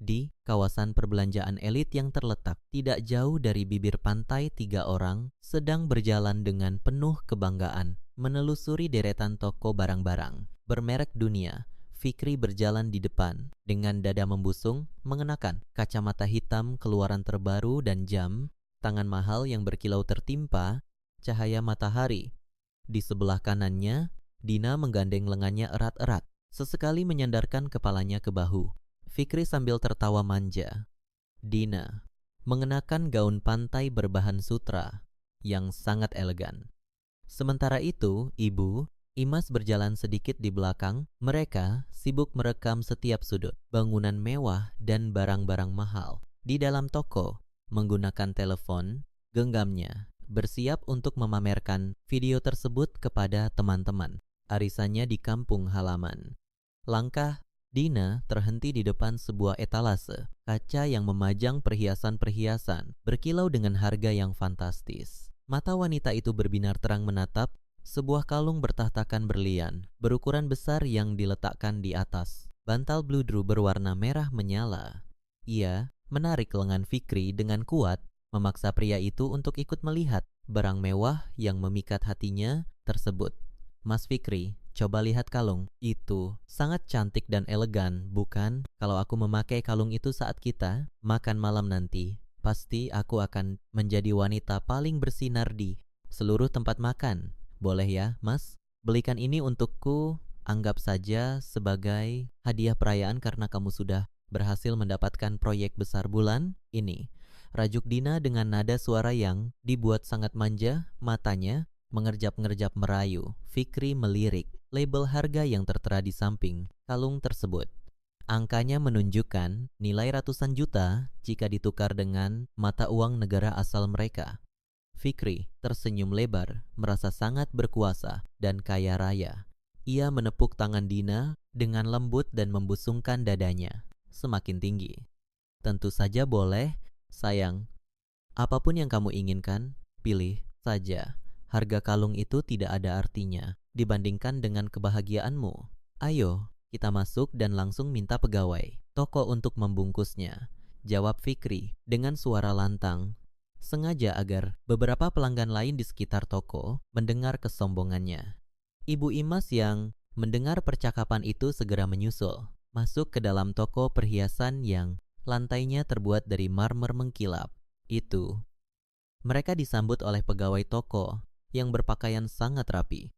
Di kawasan perbelanjaan elit yang terletak tidak jauh dari bibir pantai, 3 orang sedang berjalan dengan penuh kebanggaan menelusuri deretan toko barang-barang bermerek dunia. Fikri berjalan di depan dengan dada membusung, mengenakan kacamata hitam keluaran terbaru dan jam tangan mahal yang berkilau tertimpa cahaya matahari. Di sebelah kanannya, Dina menggandeng lengannya erat-erat, sesekali menyandarkan kepalanya ke bahu. Fikri sambil tertawa manja. Dina mengenakan gaun pantai berbahan sutra yang sangat elegan. Sementara itu, Ibu, Imas berjalan sedikit di belakang. Mereka sibuk merekam setiap sudut bangunan mewah dan barang-barang mahal di dalam toko menggunakan telepon genggamnya, bersiap untuk memamerkan video tersebut kepada teman-teman arisannya di kampung halaman. Langkah Dina terhenti di depan sebuah etalase kaca yang memajang perhiasan-perhiasan berkilau dengan harga yang fantastis. Mata wanita itu berbinar terang menatap sebuah kalung bertahtakan berlian berukuran besar yang diletakkan di atas bantal bludru berwarna merah menyala. Ia menarik lengan Fikri dengan kuat, memaksa pria itu untuk ikut melihat barang mewah yang memikat hatinya tersebut. Mas Fikri, coba lihat kalung. Itu sangat cantik dan elegan, bukan? Kalau aku memakai kalung itu saat kita makan malam nanti, pasti aku akan menjadi wanita paling bersinar di seluruh tempat makan. Boleh ya, Mas? Belikan ini untukku, anggap saja sebagai hadiah perayaan karena kamu sudah berhasil mendapatkan proyek besar bulan ini. Rajuk Dina dengan nada suara yang dibuat sangat manja, matanya mengerjap-ngerjap merayu. Fikri melirik label harga yang tertera di samping kalung tersebut. Angkanya menunjukkan nilai ratusan juta jika ditukar dengan mata uang negara asal mereka. Fikri tersenyum lebar, merasa sangat berkuasa dan kaya raya. Ia menepuk tangan Dina dengan lembut dan membusungkan dadanya semakin tinggi. Tentu saja boleh, sayang. Apapun yang kamu inginkan, pilih saja. Harga kalung itu tidak ada artinya dibandingkan dengan kebahagiaanmu. Ayo, kita masuk dan langsung minta pegawai toko untuk membungkusnya. jawab Fikri dengan suara lantang, sengaja agar beberapa pelanggan lain di sekitar toko mendengar kesombongannya. Ibu Imas yang mendengar percakapan itu segera menyusul, masuk ke dalam toko perhiasan yang lantainya terbuat dari marmer mengkilap. Mereka disambut oleh pegawai toko yang berpakaian sangat rapi.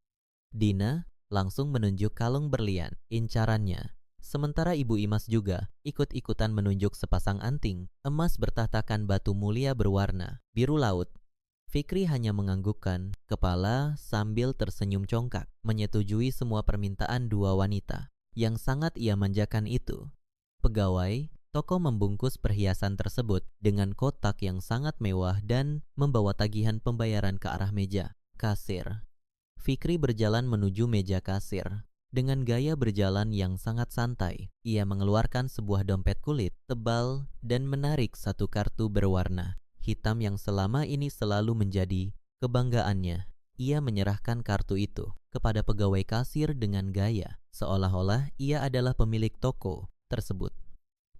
Dina langsung menunjuk kalung berlian, incarannya. Sementara Ibu Imas juga ikut-ikutan menunjuk sepasang anting emas bertahtakan batu mulia berwarna biru laut. Fikri hanya menganggukkan kepala sambil tersenyum congkak, menyetujui semua permintaan dua wanita yang sangat ia manjakan itu. Pegawai toko membungkus perhiasan tersebut dengan kotak yang sangat mewah dan membawa tagihan pembayaran ke arah meja kasir. Fikri berjalan menuju meja kasir. Dengan gaya berjalan yang sangat santai, ia mengeluarkan sebuah dompet kulit tebal dan menarik satu kartu berwarna hitam yang selama ini selalu menjadi kebanggaannya. Ia menyerahkan kartu itu kepada pegawai kasir dengan gaya seolah-olah ia adalah pemilik toko tersebut.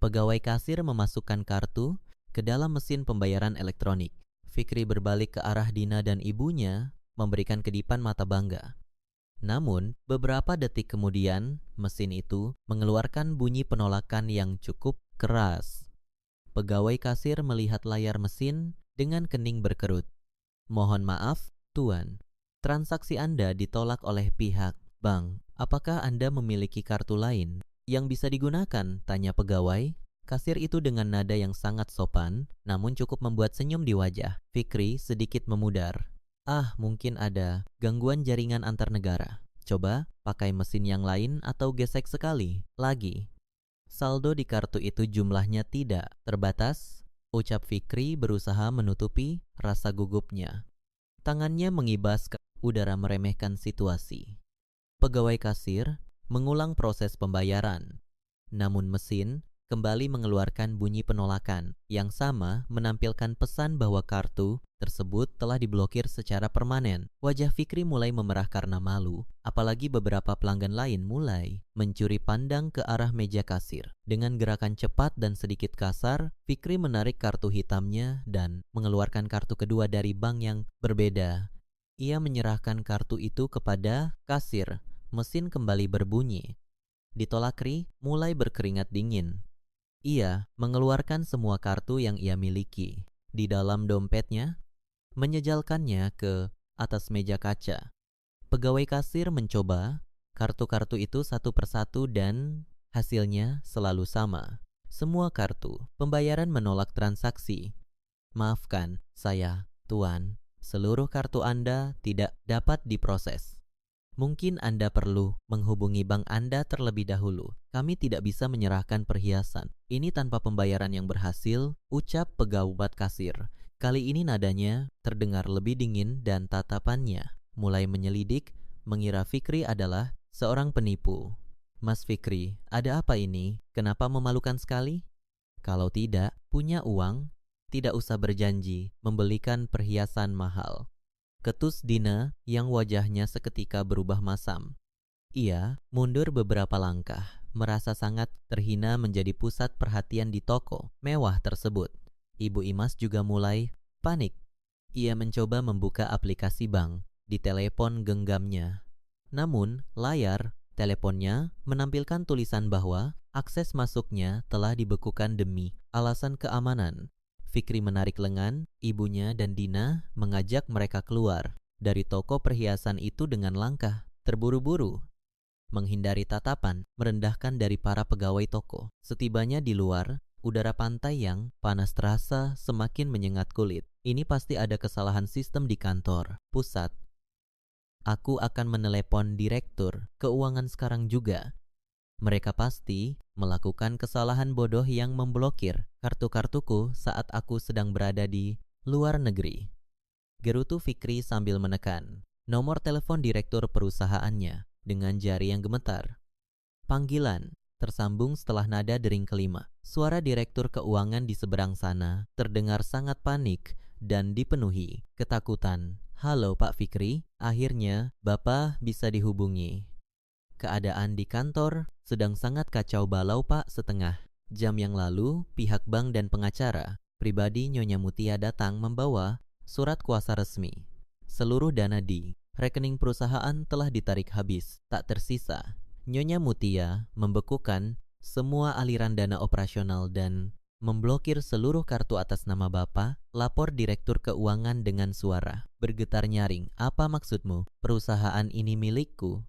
Pegawai kasir memasukkan kartu ke dalam mesin pembayaran elektronik. Fikri berbalik ke arah Dina dan ibunya, memberikan kedipan mata bangga. Namun, beberapa detik kemudian, mesin itu mengeluarkan bunyi penolakan yang cukup keras. Pegawai kasir melihat layar mesin dengan kening berkerut. "Mohon maaf, Tuan. Transaksi Anda ditolak oleh pihak bank. Apakah Anda memiliki kartu lain yang bisa digunakan?" tanya pegawai. Kasir itu dengan nada yang sangat sopan, namun cukup membuat senyum di wajah. Fikri sedikit memudar. Mungkin ada gangguan jaringan antar negara. Coba pakai mesin yang lain atau gesek sekali lagi. Saldo di kartu itu jumlahnya tidak terbatas, ucap Fikri berusaha menutupi rasa gugupnya. Tangannya mengibas ke udara meremehkan situasi. Pegawai kasir mengulang proses pembayaran. Namun mesin kembali mengeluarkan bunyi penolakan yang sama menampilkan pesan bahwa kartu tersebut telah diblokir secara permanen. Wajah Fikri mulai memerah karena malu, apalagi beberapa pelanggan lain mulai mencuri pandang ke arah meja kasir. Dengan gerakan cepat dan sedikit kasar, Fikri menarik kartu hitamnya dan mengeluarkan kartu kedua dari bank yang berbeda. Ia menyerahkan kartu itu kepada kasir. Mesin kembali berbunyi. Ditolak, mulai berkeringat dingin. Ia mengeluarkan semua kartu yang ia miliki di dalam dompetnya, menyejalkannya ke atas meja kaca. Pegawai kasir mencoba kartu-kartu itu satu persatu dan hasilnya selalu sama. Semua kartu pembayaran menolak transaksi. "Maafkan saya, Tuan. Seluruh kartu Anda tidak dapat diproses. Mungkin Anda perlu menghubungi bank Anda terlebih dahulu. Kami tidak bisa menyerahkan perhiasan ini tanpa pembayaran yang berhasil," ucap pegawai kasir. Kali ini nadanya terdengar lebih dingin dan tatapannya mulai menyelidik, mengira Fikri adalah seorang penipu. "Mas Fikri, ada apa ini? Kenapa memalukan sekali? Kalau tidak punya uang, tidak usah berjanji membelikan perhiasan mahal," ketus Dina yang wajahnya seketika berubah masam. Ia mundur beberapa langkah, merasa sangat terhina menjadi pusat perhatian di toko mewah tersebut. Ibu Imas juga mulai panik. Ia mencoba membuka aplikasi bank di telepon genggamnya. Namun, layar teleponnya menampilkan tulisan bahwa akses masuknya telah dibekukan demi alasan keamanan. Fikri menarik lengan ibunya dan Dina mengajak mereka keluar dari toko perhiasan itu dengan langkah terburu-buru, menghindari tatapan merendahkan dari para pegawai toko. Setibanya di luar, udara pantai yang panas terasa semakin menyengat kulit. "Ini pasti ada kesalahan sistem di kantor pusat. Aku akan menelepon direktur keuangan sekarang juga. Mereka pasti melakukan kesalahan bodoh yang memblokir kartu-kartuku saat aku sedang berada di luar negeri," gerutu Fikri sambil menekan nomor telepon direktur perusahaannya dengan jari yang gemetar. Panggilan tersambung setelah nada dering kelima. Suara direktur keuangan di seberang sana terdengar sangat panik dan dipenuhi ketakutan. "Halo Pak Fikri, akhirnya Bapak bisa dihubungi. Keadaan di kantor sedang sangat kacau balau Pak setengah. Jam yang lalu, pihak bank dan pengacara pribadi Nyonya Mutia datang membawa surat kuasa resmi. Seluruh dana di rekening perusahaan telah ditarik habis, tak tersisa. Nyonya Mutia membekukan semua aliran dana operasional dan memblokir seluruh kartu atas nama Bapak. Lapor Direktur Keuangan dengan suara bergetar nyaring. Apa maksudmu? Perusahaan ini milikku.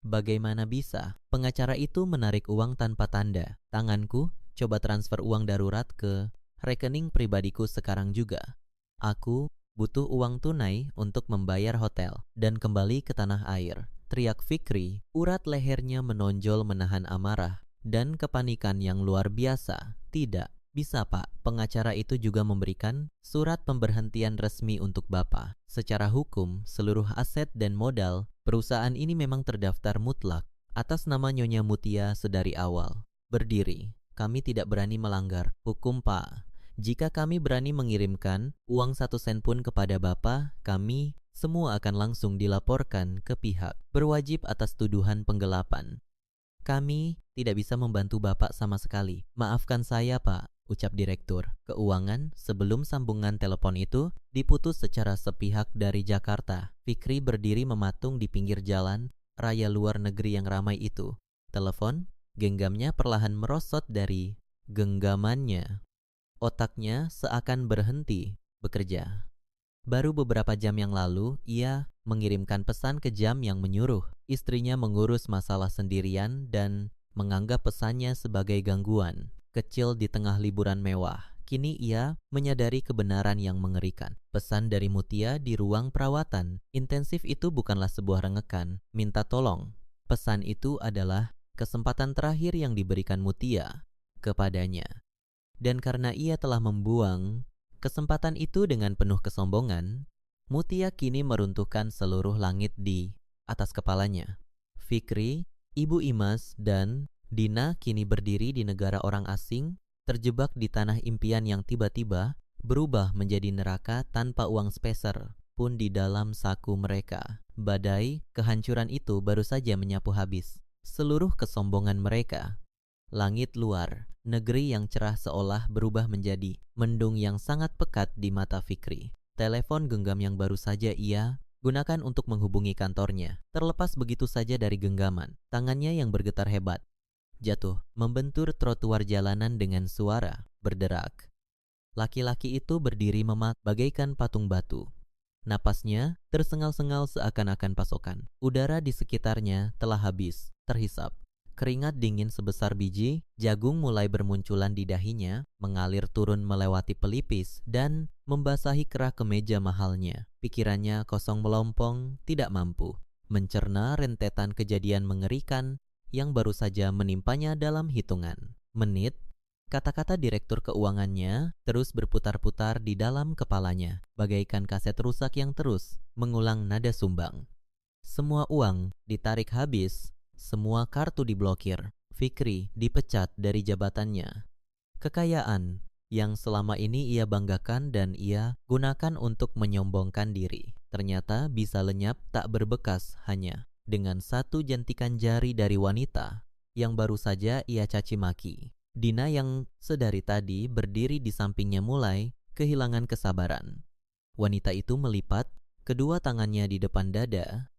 Bagaimana bisa? Pengacara itu menarik uang tanpa tanda. Tanganku, coba transfer uang darurat ke rekening pribadiku sekarang juga. Aku butuh uang tunai untuk membayar hotel dan kembali ke tanah air. Teriak Fikri, urat lehernya menonjol menahan amarah dan kepanikan yang luar biasa. Tidak, bisa Pak, pengacara itu juga memberikan surat pemberhentian resmi untuk Bapak. Secara hukum, seluruh aset dan modal perusahaan ini memang terdaftar mutlak atas nama Nyonya Mutia sedari awal. Berdiri, kami tidak berani melanggar hukum Pak. Jika kami berani mengirimkan uang 1 sen pun kepada Bapak, kami semua akan langsung dilaporkan ke pihak berwajib atas tuduhan penggelapan. Kami tidak bisa membantu Bapak sama sekali. Maafkan saya Pak, ucap Direktur Keuangan sebelum sambungan telepon itu diputus secara sepihak dari Jakarta. Fikri berdiri mematung di pinggir jalan raya luar negeri yang ramai itu. Telepon, genggamnya perlahan merosot dari genggamannya. Otaknya seakan berhenti bekerja. Baru beberapa jam yang lalu, ia mengirimkan pesan ke jam yang menyuruh istrinya mengurus masalah sendirian dan menganggap pesannya sebagai gangguan kecil di tengah liburan mewah. Kini ia menyadari kebenaran yang mengerikan. Pesan dari Mutia di ruang perawatan intensif itu bukanlah sebuah rengekan, minta tolong. Pesan itu adalah kesempatan terakhir yang diberikan Mutia kepadanya. Dan karena ia telah membuang kesempatan itu dengan penuh kesombongan, Mutia kini meruntuhkan seluruh langit di atas kepalanya. Fikri, Ibu Imas, dan Dina kini berdiri di negara orang asing, terjebak di tanah impian yang tiba-tiba berubah menjadi neraka tanpa uang speser pun di dalam saku mereka. Badai kehancuran itu baru saja menyapu habis seluruh kesombongan mereka. Langit luar, negeri yang cerah seolah berubah menjadi mendung yang sangat pekat di mata Fikri. Telepon genggam yang baru saja ia gunakan untuk menghubungi kantornya terlepas begitu saja dari genggaman. Tangannya yang bergetar hebat jatuh membentur trotuar jalanan dengan suara berderak. Laki-laki itu berdiri memat bagaikan patung batu. Napasnya tersengal-sengal seakan-akan pasokan udara di sekitarnya telah habis terhisap. Keringat dingin sebesar biji jagung mulai bermunculan di dahinya, mengalir turun melewati pelipis dan membasahi kerah kemeja mahalnya. Pikirannya kosong melompong, tidak mampu mencerna rentetan kejadian mengerikan yang baru saja menimpanya dalam hitungan menit. Kata-kata Direktur Keuangannya terus berputar-putar di dalam kepalanya, bagaikan kaset rusak yang terus mengulang nada sumbang. Semua uang ditarik habis. Semua kartu diblokir. Fikri dipecat dari jabatannya. Kekayaan yang selama ini ia banggakan dan ia gunakan untuk menyombongkan diri, ternyata bisa lenyap tak berbekas hanya dengan satu jentikan jari dari wanita yang baru saja ia caci maki. Dina yang sedari tadi berdiri di sampingnya mulai kehilangan kesabaran. Wanita itu melipat kedua tangannya di depan dada,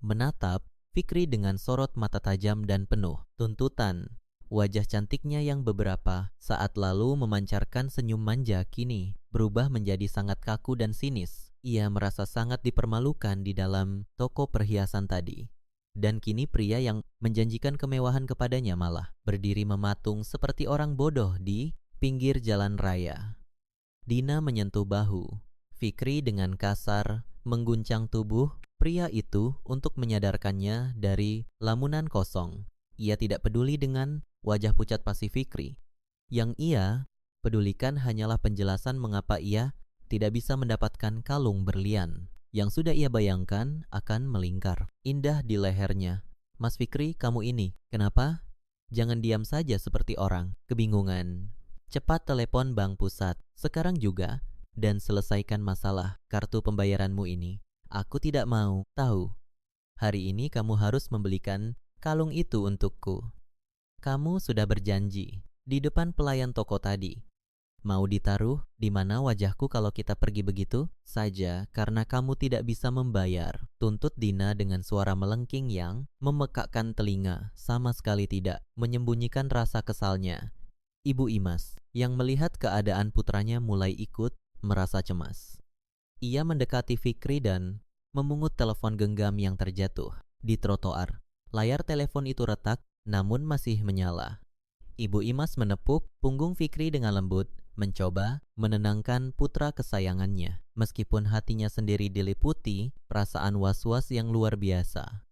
menatap Fikri dengan sorot mata tajam dan penuh tuntutan. Wajah cantiknya yang beberapa saat lalu memancarkan senyum manja kini berubah menjadi sangat kaku dan sinis. Ia merasa sangat dipermalukan di dalam toko perhiasan tadi. Dan kini pria yang menjanjikan kemewahan kepadanya malah berdiri mematung seperti orang bodoh di pinggir jalan raya. Dina menyentuh bahu Fikri dengan kasar, mengguncang tubuh pria itu untuk menyadarkannya dari lamunan kosong. Ia tidak peduli dengan wajah pucat pasi Fikri. Yang ia pedulikan hanyalah penjelasan mengapa ia tidak bisa mendapatkan kalung berlian yang sudah ia bayangkan akan melingkar indah di lehernya. Mas Fikri, kamu ini, kenapa? Jangan diam saja seperti orang kebingungan. Cepat telepon bank pusat, sekarang juga, dan selesaikan masalah kartu pembayaranmu ini. Aku tidak mau tahu. Hari ini kamu harus membelikan kalung itu untukku. Kamu sudah berjanji. Di depan pelayan toko tadi. Mau ditaruh di mana wajahku kalau kita pergi begitu saja karena kamu tidak bisa membayar, tuntut Dina dengan suara melengking yang memekakkan telinga, sama sekali tidak menyembunyikan rasa kesalnya. Ibu Imas, yang melihat keadaan putranya mulai ikut merasa cemas. Ia mendekati Fikri dan memungut telepon genggam yang terjatuh di trotoar. Layar telepon itu retak, namun masih menyala. Ibu Imas menepuk punggung Fikri dengan lembut, mencoba menenangkan putra kesayangannya, meskipun hatinya sendiri diliputi perasaan was-was yang luar biasa.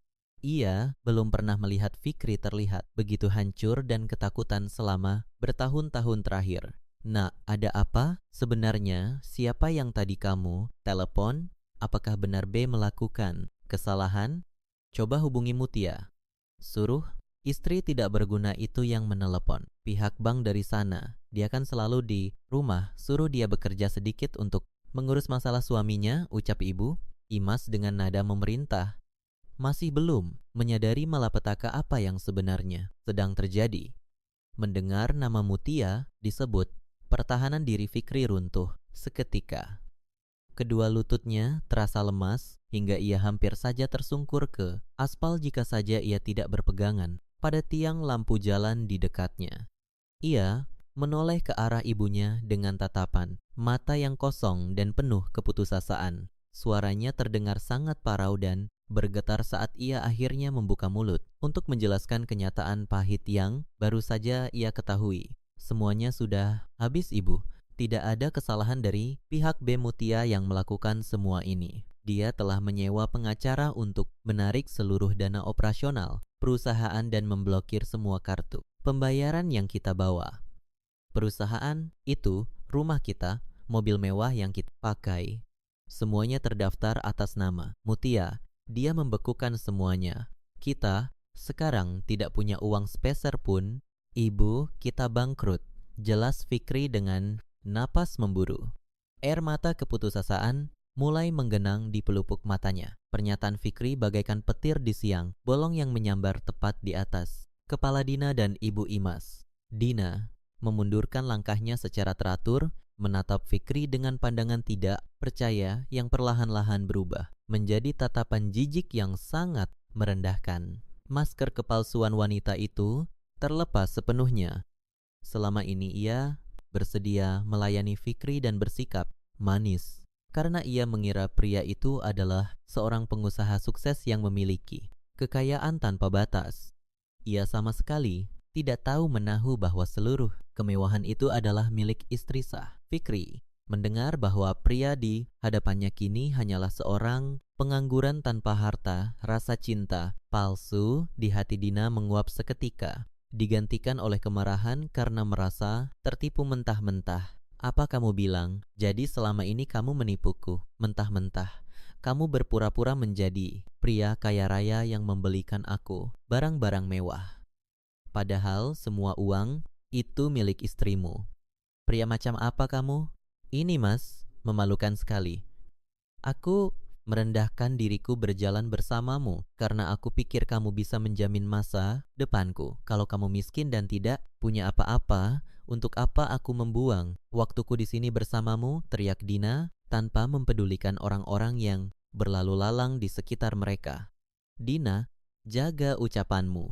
Ia belum pernah melihat Fikri terlihat begitu hancur dan ketakutan selama bertahun-tahun terakhir. Nak, ada apa? Sebenarnya, siapa yang tadi kamu telepon? Apakah benar B melakukan kesalahan? Coba hubungi Mutia. Suruh. Istri tidak berguna itu yang menelepon. Pihak bank dari sana. Dia kan selalu di rumah. Suruh dia bekerja sedikit untuk mengurus masalah suaminya, ucap Ibu Imas dengan nada memerintah. Masih belum menyadari malapetaka apa yang sebenarnya sedang terjadi. Mendengar nama Mutia disebut, pertahanan diri Fikri runtuh seketika. Kedua lututnya terasa lemas hingga ia hampir saja tersungkur ke aspal jika saja ia tidak berpegangan pada tiang lampu jalan di dekatnya. Ia menoleh ke arah ibunya dengan tatapan mata yang kosong dan penuh keputusasaan. Suaranya terdengar sangat parau dan bergetar saat ia akhirnya membuka mulut untuk menjelaskan kenyataan pahit yang baru saja ia ketahui. Semuanya sudah habis, Ibu. Tidak ada kesalahan dari pihak B Mutia yang melakukan semua ini. Dia telah menyewa pengacara untuk menarik seluruh dana operasional perusahaan dan memblokir semua kartu pembayaran yang kita bawa. Perusahaan itu, rumah kita, mobil mewah yang kita pakai, semuanya terdaftar atas nama Mutia. Dia membekukan semuanya. Kita sekarang tidak punya uang sepeser pun. Ibu, kita bangkrut. Jelas Fikri dengan napas memburu. Air mata keputusasaan mulai menggenang di pelupuk matanya. Pernyataan Fikri bagaikan petir di siang, bolong yang menyambar tepat di atas kepala Dina dan Ibu Imas. Dina memundurkan langkahnya secara teratur, menatap Fikri dengan pandangan tidak percaya yang perlahan-lahan berubah menjadi tatapan jijik yang sangat merendahkan. Masker kepalsuan wanita itu terlepas sepenuhnya. Selama ini ia bersedia melayani Fikri dan bersikap manis karena ia mengira pria itu adalah seorang pengusaha sukses yang memiliki kekayaan tanpa batas. Ia sama sekali tidak tahu menahu bahwa seluruh kemewahan itu adalah milik istri sah. Fikri mendengar bahwa pria di hadapannya kini hanyalah seorang pengangguran tanpa harta. Rasa cinta palsu di hati Dina menguap seketika, digantikan oleh kemarahan karena merasa tertipu mentah-mentah. Apa kamu bilang? Jadi selama ini kamu menipuku, mentah-mentah. Kamu berpura-pura menjadi pria kaya raya yang membelikan aku barang-barang mewah. Padahal semua uang itu milik istrimu. Pria macam apa kamu? Ini Mas, memalukan sekali. Aku merendahkan diriku berjalan bersamamu karena aku pikir kamu bisa menjamin masa depanku. Kalau kamu miskin dan tidak punya apa-apa, untuk apa aku membuang waktuku di sini bersamamu? Teriak Dina tanpa mempedulikan orang-orang yang berlalu lalang di sekitar mereka. Dina, jaga ucapanmu.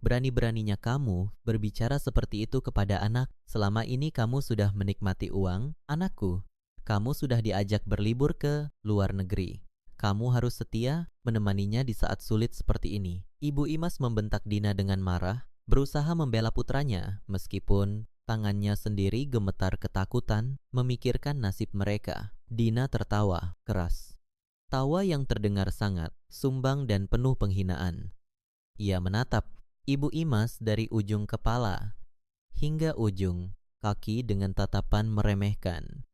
Berani-beraninya kamu berbicara seperti itu kepada anak. Selama ini kamu sudah menikmati uang anakku. Kamu sudah diajak berlibur ke luar negeri. Kamu harus setia menemaninya di saat sulit seperti ini. Ibu Imas membentak Dina dengan marah, berusaha membela putranya meskipun tangannya sendiri gemetar ketakutan memikirkan nasib mereka. Dina tertawa keras. Tawa yang terdengar sangat sumbang dan penuh penghinaan. Ia menatap Ibu Imas dari ujung kepala hingga ujung kaki dengan tatapan meremehkan.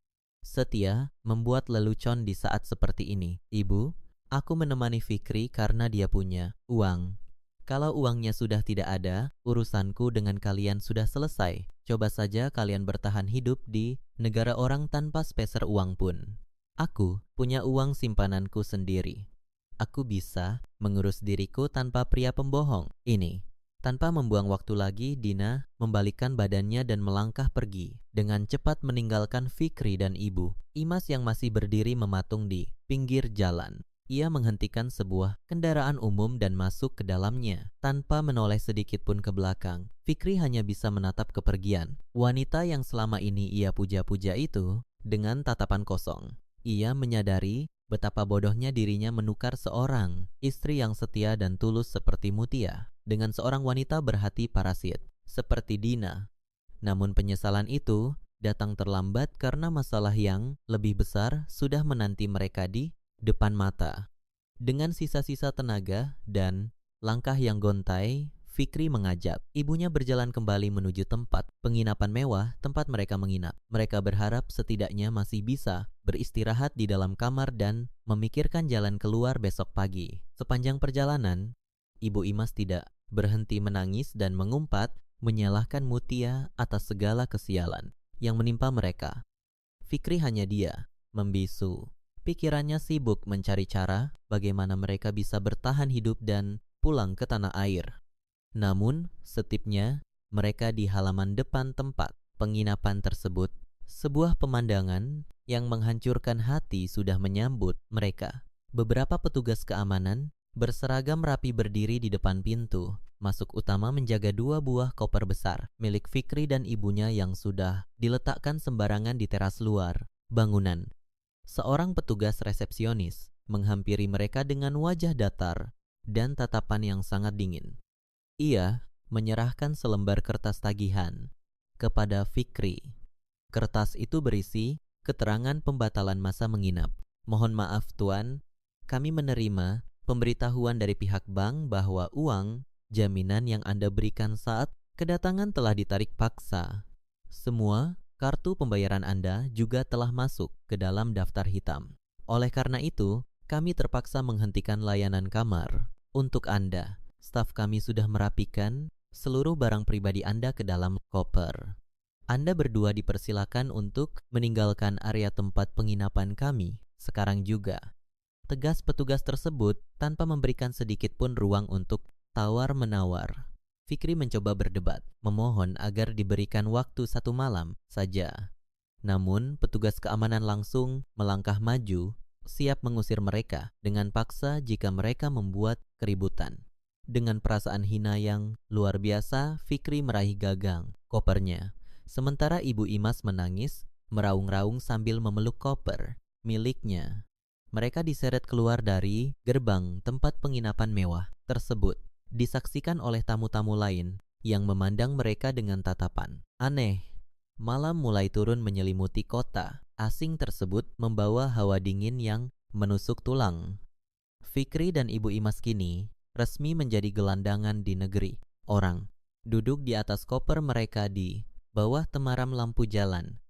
Setia membuat lelucon di saat seperti ini. Ibu, aku menemani Fikri karena dia punya uang. Kalau uangnya sudah tidak ada, urusanku dengan kalian sudah selesai. Coba saja kalian bertahan hidup di negara orang tanpa sepeser uang pun. Aku punya uang simpananku sendiri. Aku bisa mengurus diriku tanpa pria pembohong ini. Tanpa membuang waktu lagi, Dina membalikkan badannya dan melangkah pergi. Dengan cepat meninggalkan Fikri dan ibu. Imas yang masih berdiri mematung di pinggir jalan. Ia menghentikan sebuah kendaraan umum dan masuk ke dalamnya. Tanpa menoleh sedikit pun ke belakang, Fikri hanya bisa menatap kepergian. Wanita yang selama ini ia puja-puja itu dengan tatapan kosong. Ia menyadari betapa bodohnya dirinya menukar seorang istri yang setia dan tulus seperti Mutia dengan seorang wanita berhati parasit seperti Dina. Namun penyesalan itu datang terlambat karena masalah yang lebih besar sudah menanti mereka di depan mata. Dengan sisa-sisa tenaga dan langkah yang gontai, Fikri mengajak ibunya berjalan kembali menuju tempat penginapan mewah tempat mereka menginap. Mereka berharap setidaknya masih bisa beristirahat di dalam kamar dan memikirkan jalan keluar besok pagi. Sepanjang perjalanan, Ibu Imas tidak berhenti menangis dan mengumpat menyalahkan Mutia atas segala kesialan yang menimpa mereka. Fikri hanya dia, membisu. Pikirannya sibuk mencari cara bagaimana mereka bisa bertahan hidup dan pulang ke tanah air. Namun, setibnya mereka di halaman depan tempat penginapan tersebut, sebuah pemandangan yang menghancurkan hati sudah menyambut mereka. Beberapa petugas keamanan berseragam rapi berdiri di depan pintu masuk utama menjaga 2 buah koper besar milik Fikri dan ibunya yang sudah diletakkan sembarangan di teras luar bangunan. Seorang petugas resepsionis menghampiri mereka dengan wajah datar dan tatapan yang sangat dingin. Ia menyerahkan selembar kertas tagihan kepada Fikri. Kertas itu berisi keterangan pembatalan masa menginap. Mohon maaf Tuan, kami menerima pemberitahuan dari pihak bank bahwa uang jaminan yang Anda berikan saat kedatangan telah ditarik paksa. Semua kartu pembayaran Anda juga telah masuk ke dalam daftar hitam. Oleh karena itu, kami terpaksa menghentikan layanan kamar untuk Anda. Staf kami sudah merapikan seluruh barang pribadi Anda ke dalam koper. Anda berdua dipersilakan untuk meninggalkan area tempat penginapan kami sekarang juga. Tegas petugas tersebut tanpa memberikan sedikit pun ruang untuk tawar-menawar. Fikri mencoba berdebat, memohon agar diberikan waktu 1 malam saja. Namun petugas keamanan langsung melangkah maju, siap mengusir mereka dengan paksa jika mereka membuat keributan. Dengan perasaan hina yang luar biasa, Fikri meraih gagang kopernya. Sementara Ibu Imas menangis, meraung-raung sambil memeluk koper miliknya. Mereka diseret keluar dari gerbang tempat penginapan mewah tersebut, disaksikan oleh tamu-tamu lain yang memandang mereka dengan tatapan aneh. Malam mulai turun menyelimuti kota asing tersebut membawa hawa dingin yang menusuk tulang. Fikri dan Ibu Imas kini resmi menjadi gelandangan di negeri orang. Duduk di atas koper mereka di bawah temaram lampu jalan,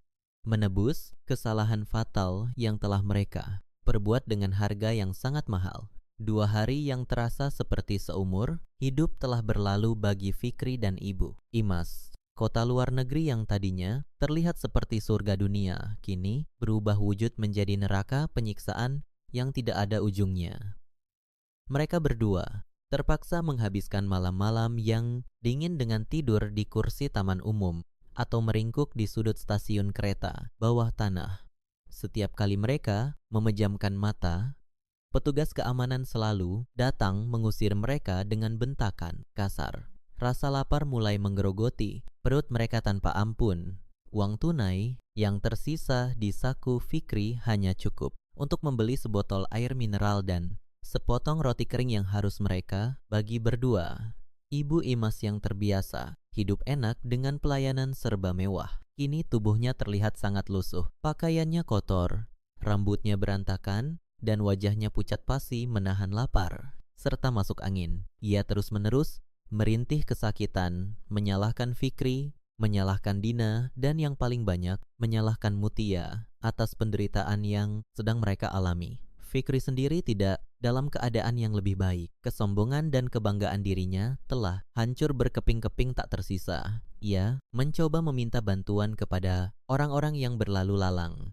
menebus kesalahan fatal yang telah mereka perbuat dengan harga yang sangat mahal. 2 hari yang terasa seperti seumur hidup telah berlalu bagi Fikri dan Ibu Imas. Kota luar negeri yang tadinya terlihat seperti surga dunia, kini berubah wujud menjadi neraka penyiksaan yang tidak ada ujungnya. Mereka berdua terpaksa menghabiskan malam-malam yang dingin dengan tidur di kursi taman umum atau meringkuk di sudut stasiun kereta bawah tanah. Setiap kali mereka memejamkan mata, petugas keamanan selalu datang mengusir mereka dengan bentakan kasar. Rasa lapar mulai menggerogoti perut mereka tanpa ampun. Uang tunai yang tersisa di saku Fikri hanya cukup untuk membeli sebotol air mineral dan sepotong roti kering yang harus mereka bagi berdua. Ibu Imas yang terbiasa hidup enak dengan pelayanan serba mewah, kini tubuhnya terlihat sangat lusuh. Pakaiannya kotor, rambutnya berantakan, dan wajahnya pucat pasi menahan lapar, serta masuk angin. Ia terus-menerus merintih kesakitan, menyalahkan Fikri, menyalahkan Dina, dan yang paling banyak menyalahkan Mutia atas penderitaan yang sedang mereka alami. Fikri sendiri tidak dalam keadaan yang lebih baik. Kesombongan dan kebanggaan dirinya telah hancur berkeping-keping tak tersisa. Ia mencoba meminta bantuan kepada orang-orang yang berlalu lalang.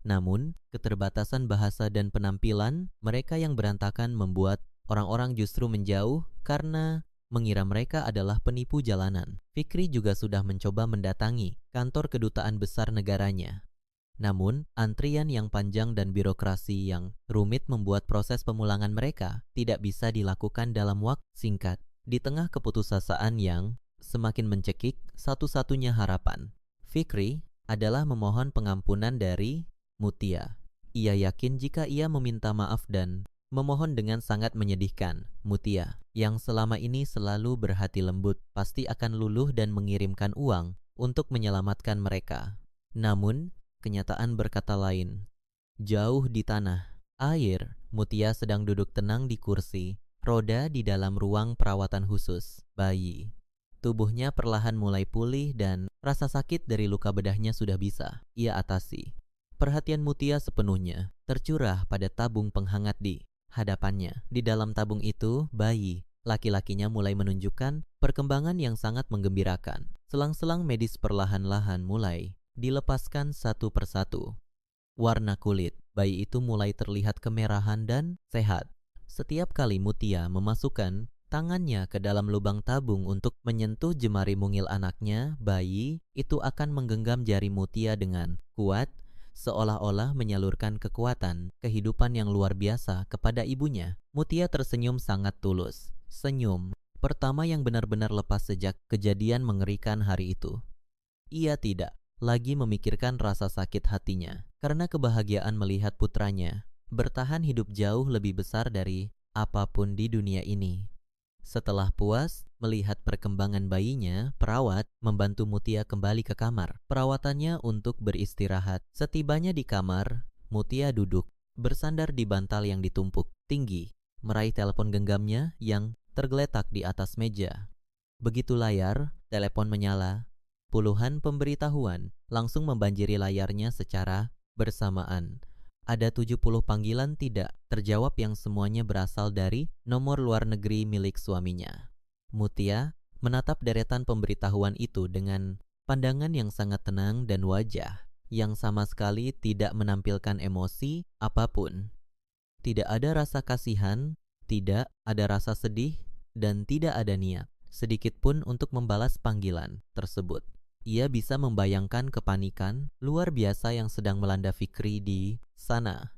Namun, keterbatasan bahasa dan penampilan mereka yang berantakan membuat orang-orang justru menjauh karena mengira mereka adalah penipu jalanan. Fikri juga sudah mencoba mendatangi kantor kedutaan besar negaranya. Namun, antrian yang panjang dan birokrasi yang rumit membuat proses pemulangan mereka tidak bisa dilakukan dalam waktu singkat. Di tengah keputusasaan yang semakin mencekik, satu-satunya harapan Fikri adalah memohon pengampunan dari Mutia. Ia yakin jika ia meminta maaf dan memohon dengan sangat menyedihkan, Mutia, yang selama ini selalu berhati lembut, pasti akan luluh dan mengirimkan uang untuk menyelamatkan mereka. Namun, kenyataan berkata lain. Jauh di tanah air, Mutia sedang duduk tenang di kursi roda di dalam ruang perawatan khusus bayi. Tubuhnya perlahan mulai pulih dan rasa sakit dari luka bedahnya sudah bisa ia atasi. Perhatian Mutia sepenuhnya tercurah pada tabung penghangat di hadapannya. Di dalam tabung itu, bayi laki-lakinya mulai menunjukkan perkembangan yang sangat menggembirakan. Selang-selang medis perlahan-lahan mulai dilepaskan satu persatu. Warna kulit bayi itu mulai terlihat kemerahan dan sehat. Setiap kali Mutia memasukkan tangannya ke dalam lubang tabung untuk menyentuh jemari mungil anaknya, bayi itu akan menggenggam jari Mutia dengan kuat, seolah-olah menyalurkan kekuatan kehidupan yang luar biasa kepada ibunya. Mutia tersenyum sangat tulus. Senyum pertama yang benar-benar lepas sejak kejadian mengerikan hari itu. Ia tidak lagi memikirkan rasa sakit hatinya, karena kebahagiaan melihat putranya bertahan hidup jauh lebih besar dari apapun di dunia ini. Setelah puas melihat perkembangan bayinya, perawat membantu Mutia kembali ke kamar perawatannya untuk beristirahat. Setibanya di kamar, Mutia duduk, bersandar di bantal yang ditumpuk tinggi, meraih telepon genggamnya yang tergeletak di atas meja. Begitu layar telepon menyala, puluhan pemberitahuan langsung membanjiri layarnya secara bersamaan. Ada 70 panggilan tidak terjawab yang semuanya berasal dari nomor luar negeri milik suaminya. Mutia menatap deretan pemberitahuan itu dengan pandangan yang sangat tenang dan wajah yang sama sekali tidak menampilkan emosi apapun. Tidak ada rasa kasihan, tidak ada rasa sedih, dan tidak ada niat sedikit pun untuk membalas panggilan tersebut. Ia bisa membayangkan kepanikan luar biasa yang sedang melanda Fikri di sana.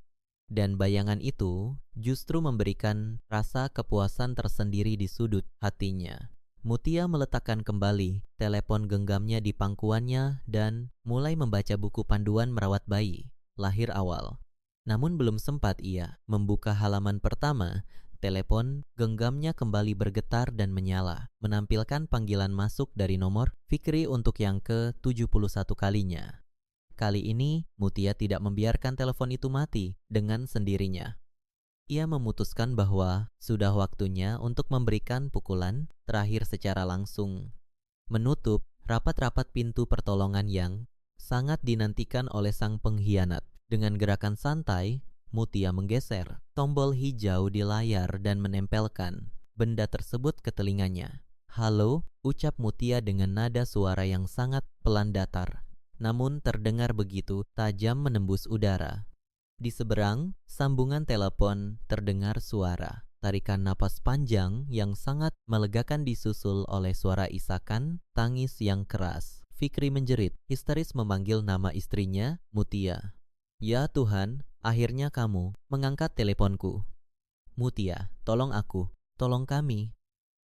Dan bayangan itu justru memberikan rasa kepuasan tersendiri di sudut hatinya. Mutia meletakkan kembali telepon genggamnya di pangkuannya dan mulai membaca buku panduan merawat bayi lahir awal. Namun belum sempat ia membuka halaman pertama, telepon genggamnya kembali bergetar dan menyala, menampilkan panggilan masuk dari nomor Fikri untuk yang ke-71 kalinya. Kali ini, Mutia tidak membiarkan telepon itu mati dengan sendirinya. Ia memutuskan bahwa sudah waktunya untuk memberikan pukulan terakhir secara langsung, menutup rapat-rapat pintu pertolongan yang sangat dinantikan oleh sang pengkhianat. Dengan gerakan santai, Mutia menggeser tombol hijau di layar dan menempelkan benda tersebut ke telinganya. "Halo," ucap Mutia dengan nada suara yang sangat pelan datar, namun terdengar begitu tajam menembus udara. Di seberang sambungan telepon terdengar suara tarikan napas panjang yang sangat melegakan disusul oleh suara isakan tangis yang keras. Fikri menjerit, histeris memanggil nama istrinya, Mutia. "Ya Tuhan, akhirnya kamu mengangkat teleponku. Mutia, tolong aku, tolong kami.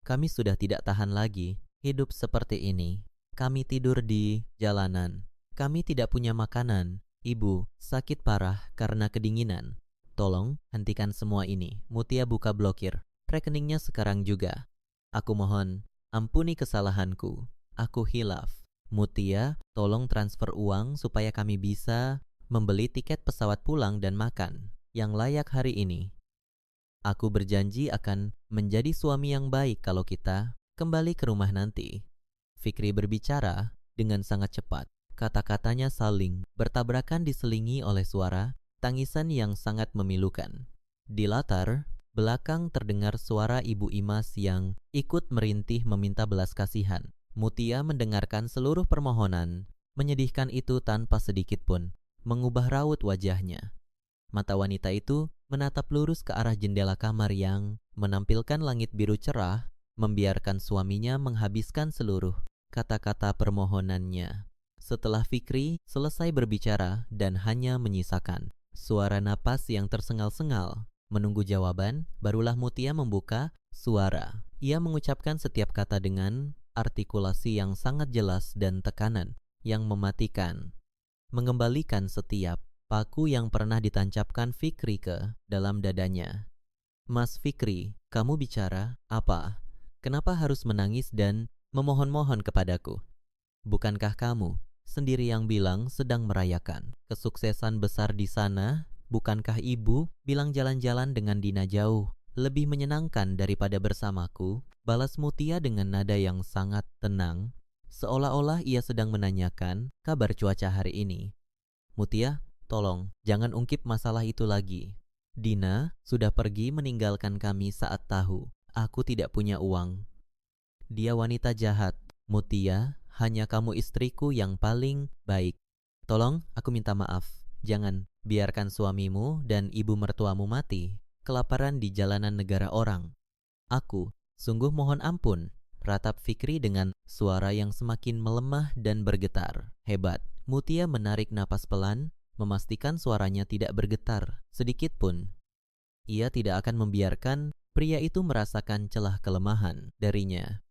Kami sudah tidak tahan lagi hidup seperti ini. Kami tidur di jalanan. Kami tidak punya makanan. Ibu sakit parah karena kedinginan. Tolong hentikan semua ini." Mutia buka blokir rekeningnya sekarang juga. "Aku mohon, ampuni kesalahanku. Aku hilaf. Mutia, tolong transfer uang supaya kami bisa membeli tiket pesawat pulang dan makan yang layak hari ini. Aku berjanji akan menjadi suami yang baik kalau kita kembali ke rumah nanti." Fikri berbicara dengan sangat cepat. Kata-katanya saling bertabrakan diselingi oleh suara tangisan yang sangat memilukan. Di latar belakang terdengar suara Ibu Imas yang ikut merintih meminta belas kasihan. Mutia mendengarkan seluruh permohonan menyedihkan itu tanpa sedikit pun mengubah raut wajahnya. Mata wanita itu menatap lurus ke arah jendela kamar yang menampilkan langit biru cerah membiarkan suaminya menghabiskan seluruh kata-kata permohonannya. Setelah Fikri selesai berbicara dan hanya menyisakan suara napas yang tersengal-sengal menunggu jawaban, barulah Mutia membuka suara. Ia mengucapkan setiap kata dengan artikulasi yang sangat jelas dan tekanan yang mematikan, mengembalikan setiap paku yang pernah ditancapkan Fikri ke dalam dadanya. Mas Fikri, kamu bicara apa? Kenapa harus menangis dan memohon-mohon kepadaku? Bukankah kamu sendiri yang bilang sedang merayakan kesuksesan besar di sana? Bukankah ibu bilang jalan-jalan dengan Dina jauh lebih menyenangkan daripada bersamaku? Balas Mutia dengan nada yang sangat tenang, seolah-olah ia sedang menanyakan kabar cuaca hari ini. Mutia, tolong jangan ungkip masalah itu lagi. Dina sudah pergi meninggalkan kami saat tahu aku tidak punya uang. Dia wanita jahat. Mutia, hanya kamu istriku yang paling baik. Tolong, aku minta maaf. Jangan biarkan suamimu dan ibu mertuamu mati kelaparan di jalanan negara orang. Aku sungguh mohon ampun, ratap Fikri dengan suara yang semakin melemah dan bergetar. Hebat. Mutia menarik napas pelan, memastikan suaranya tidak bergetar sedikit pun. Ia tidak akan membiarkan pria itu merasakan celah kelemahan darinya.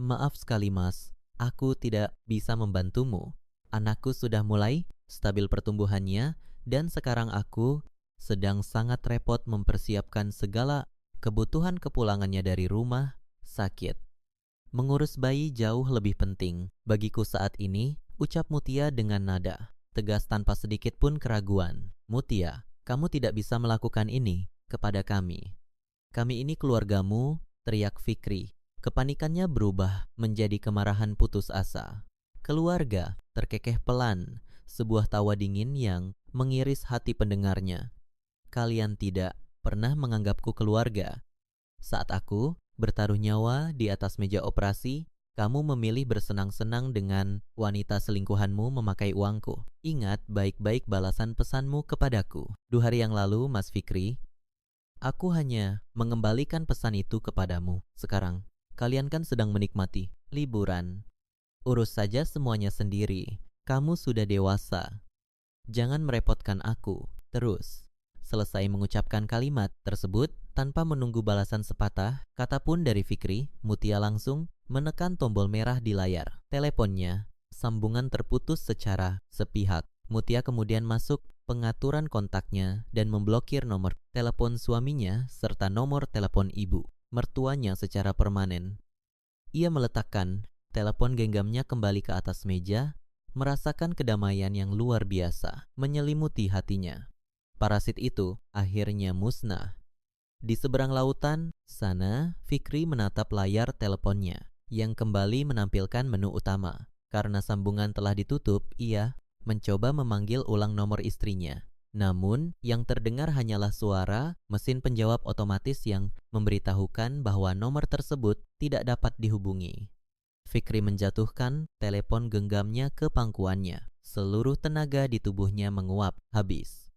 Maaf sekali mas, aku tidak bisa membantumu. Anakku sudah mulai stabil pertumbuhannya dan sekarang aku sedang sangat repot mempersiapkan segala kebutuhan kepulangannya dari rumah sakit. Mengurus bayi jauh lebih penting bagiku saat ini, ucap Mutia dengan nada tegas tanpa sedikit pun keraguan. Mutia, kamu tidak bisa melakukan ini kepada kami. Kami ini keluargamu, teriak Fikri. Kepanikannya berubah menjadi kemarahan putus asa. Keluarga, terkekeh pelan, sebuah tawa dingin yang mengiris hati pendengarnya. Kalian tidak pernah menganggapku keluarga. Saat aku bertaruh nyawa di atas meja operasi, kamu memilih bersenang-senang dengan wanita selingkuhanmu memakai uangku. Ingat baik-baik balasan pesanmu kepadaku. 2 hari yang lalu, Mas Fikri, aku hanya mengembalikan pesan itu kepadamu. Sekarang, kalian kan sedang menikmati liburan. Urus saja semuanya sendiri. Kamu sudah dewasa. Jangan merepotkan aku. Terus. Selesai mengucapkan kalimat tersebut, tanpa menunggu balasan sepatah kata pun dari Fikri, Mutia langsung menekan tombol merah di layar teleponnya. Sambungan terputus secara sepihak. Mutia kemudian masuk pengaturan kontaknya dan memblokir nomor telepon suaminya serta nomor telepon ibu mertuanya secara permanen. Ia meletakkan telepon genggamnya kembali ke atas meja, merasakan kedamaian yang luar biasa menyelimuti hatinya. Parasit itu akhirnya musnah. Di seberang lautan sana, Fikri menatap layar teleponnya yang kembali menampilkan menu utama. Karena sambungan telah ditutup, ia mencoba memanggil ulang nomor istrinya. Namun, yang terdengar hanyalah suara mesin penjawab otomatis yang memberitahukan bahwa nomor tersebut tidak dapat dihubungi. Fikri menjatuhkan telepon genggamnya ke pangkuannya. Seluruh tenaga di tubuhnya menguap habis.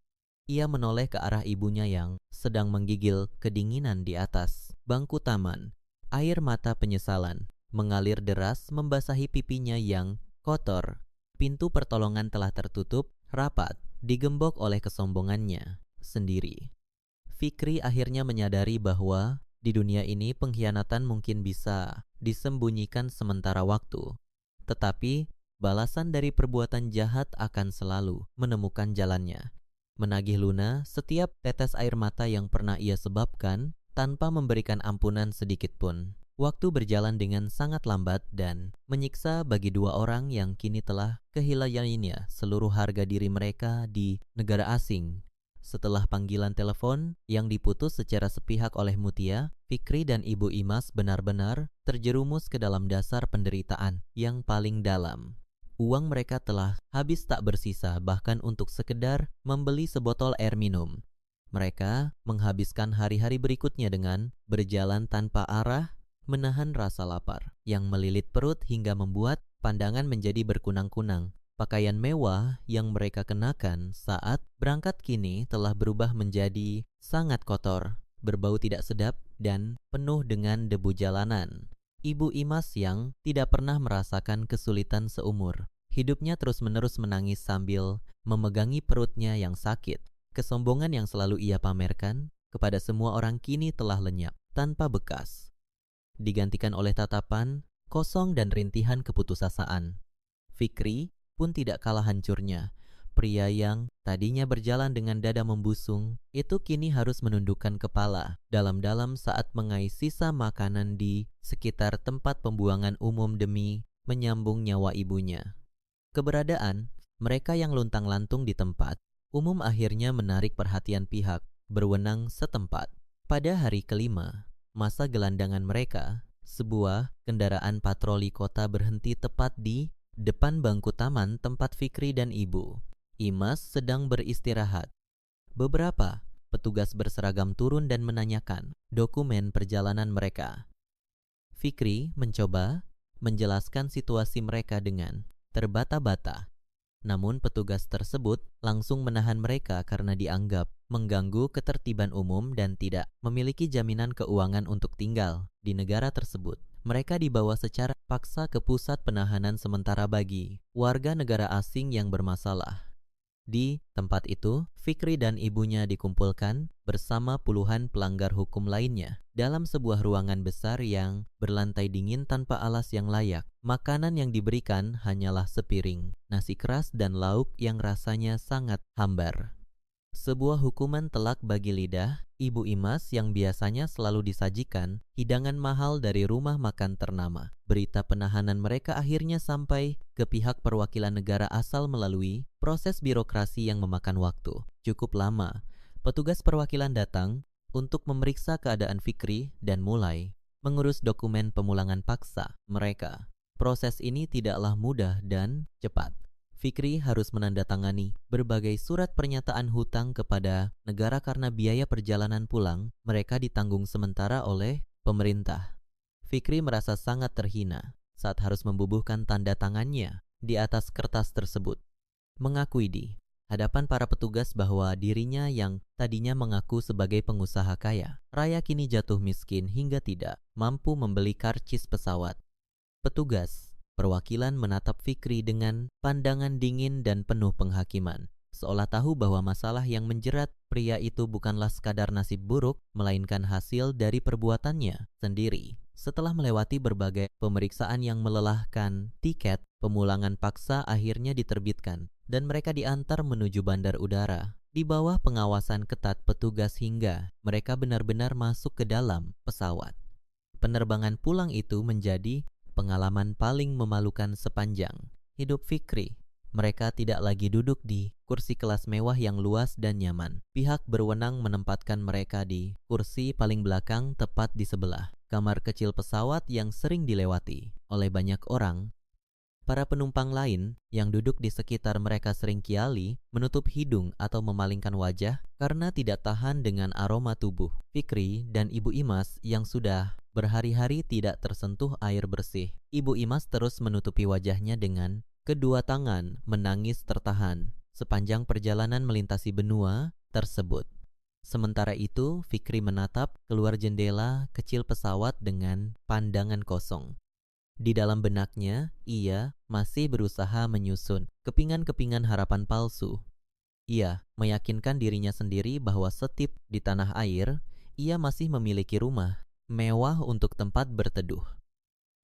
Ia menoleh ke arah ibunya yang sedang menggigil kedinginan di atas bangku taman. Air mata penyesalan mengalir deras membasahi pipinya yang kotor. Pintu pertolongan telah tertutup rapat, digembok oleh kesombongannya sendiri. Fikri akhirnya menyadari bahwa di dunia ini pengkhianatan mungkin bisa disembunyikan sementara waktu. Tetapi balasan dari perbuatan jahat akan selalu menemukan jalannya. Menagih lunas setiap tetes air mata yang pernah ia sebabkan tanpa memberikan ampunan sedikit pun. Waktu berjalan dengan sangat lambat dan menyiksa bagi 2 orang yang kini telah kehilangannya seluruh harga diri mereka di negara asing. Setelah panggilan telepon yang diputus secara sepihak oleh Mutia, Fikri dan Ibu Imas benar-benar terjerumus ke dalam dasar penderitaan yang paling dalam. Uang mereka telah habis tak bersisa bahkan untuk sekedar membeli sebotol air minum. Mereka menghabiskan hari-hari berikutnya dengan berjalan tanpa arah, menahan rasa lapar yang melilit perut hingga membuat pandangan menjadi berkunang-kunang. Pakaian mewah yang mereka kenakan saat berangkat kini telah berubah menjadi sangat kotor, berbau tidak sedap dan penuh dengan debu jalanan. Ibu Imas yang tidak pernah merasakan kesulitan seumur. Hidupnya terus-menerus menangis sambil memegangi perutnya yang sakit. Kesombongan yang selalu ia pamerkan kepada semua orang kini telah lenyap tanpa bekas, digantikan oleh tatapan kosong dan rintihan keputusasaan. Fikri pun tidak kalah hancurnya. Pria yang tadinya berjalan dengan dada membusung, itu kini harus menundukkan kepala dalam-dalam saat mengais sisa makanan di sekitar tempat pembuangan umum demi menyambung nyawa ibunya. Keberadaan mereka yang luntang-lantung di tempat umum akhirnya menarik perhatian pihak berwenang setempat. Pada hari kelima, masa gelandangan mereka, sebuah kendaraan patroli kota berhenti tepat di depan bangku taman tempat Fikri dan Ibu Imas sedang beristirahat. Beberapa petugas berseragam turun dan menanyakan dokumen perjalanan mereka. Fikri mencoba menjelaskan situasi mereka dengan terbata-bata. Namun petugas tersebut langsung menahan mereka karena dianggap mengganggu ketertiban umum dan tidak memiliki jaminan keuangan untuk tinggal di negara tersebut. Mereka dibawa secara paksa ke pusat penahanan sementara bagi warga negara asing yang bermasalah. Di tempat itu, Fikri dan ibunya dikumpulkan bersama puluhan pelanggar hukum lainnya dalam sebuah ruangan besar yang berlantai dingin tanpa alas yang layak. Makanan yang diberikan hanyalah sepiring nasi keras dan lauk yang rasanya sangat hambar. Sebuah hukuman telak bagi lidah Ibu Imas yang biasanya selalu disajikan hidangan mahal dari rumah makan ternama. Berita penahanan mereka akhirnya sampai ke pihak perwakilan negara asal melalui proses birokrasi yang memakan waktu cukup lama. Petugas perwakilan datang untuk memeriksa keadaan Fikri dan mulai mengurus dokumen pemulangan paksa mereka. Proses ini tidaklah mudah dan cepat. Fikri harus menandatangani berbagai surat pernyataan hutang kepada negara karena biaya perjalanan pulang mereka ditanggung sementara oleh pemerintah. Fikri merasa sangat terhina saat harus membubuhkan tanda tangannya di atas kertas tersebut. Mengakui di hadapan para petugas bahwa dirinya yang tadinya mengaku sebagai pengusaha kaya raya kini jatuh miskin hingga tidak mampu membeli karcis pesawat. Petugas perwakilan menatap Fikri dengan pandangan dingin dan penuh penghakiman, seolah tahu bahwa masalah yang menjerat pria itu bukanlah sekadar nasib buruk, melainkan hasil dari perbuatannya sendiri. Setelah melewati berbagai pemeriksaan yang melelahkan, tiket pemulangan paksa akhirnya diterbitkan dan mereka diantar menuju bandar udara. Di bawah pengawasan ketat petugas hingga mereka benar-benar masuk ke dalam pesawat. Penerbangan pulang itu menjadi pengalaman paling memalukan sepanjang hidup Fikri. Mereka tidak lagi duduk di kursi kelas mewah yang luas dan nyaman. Pihak berwenang menempatkan mereka di kursi paling belakang tepat di sebelah kamar kecil pesawat yang sering dilewati oleh banyak orang. Para penumpang lain yang duduk di sekitar mereka sering kiali menutup hidung atau memalingkan wajah karena tidak tahan dengan aroma tubuh Fikri dan Ibu Imas yang sudah berhari-hari tidak tersentuh air bersih. Ibu Imas terus menutupi wajahnya dengan kedua tangan, menangis tertahan sepanjang perjalanan melintasi benua tersebut. Sementara itu, Fikri menatap keluar jendela kecil pesawat dengan pandangan kosong. Di dalam benaknya, ia masih berusaha menyusun kepingan-kepingan harapan palsu. Ia meyakinkan dirinya sendiri bahwa setip di tanah air, ia masih memiliki rumah mewah untuk tempat berteduh.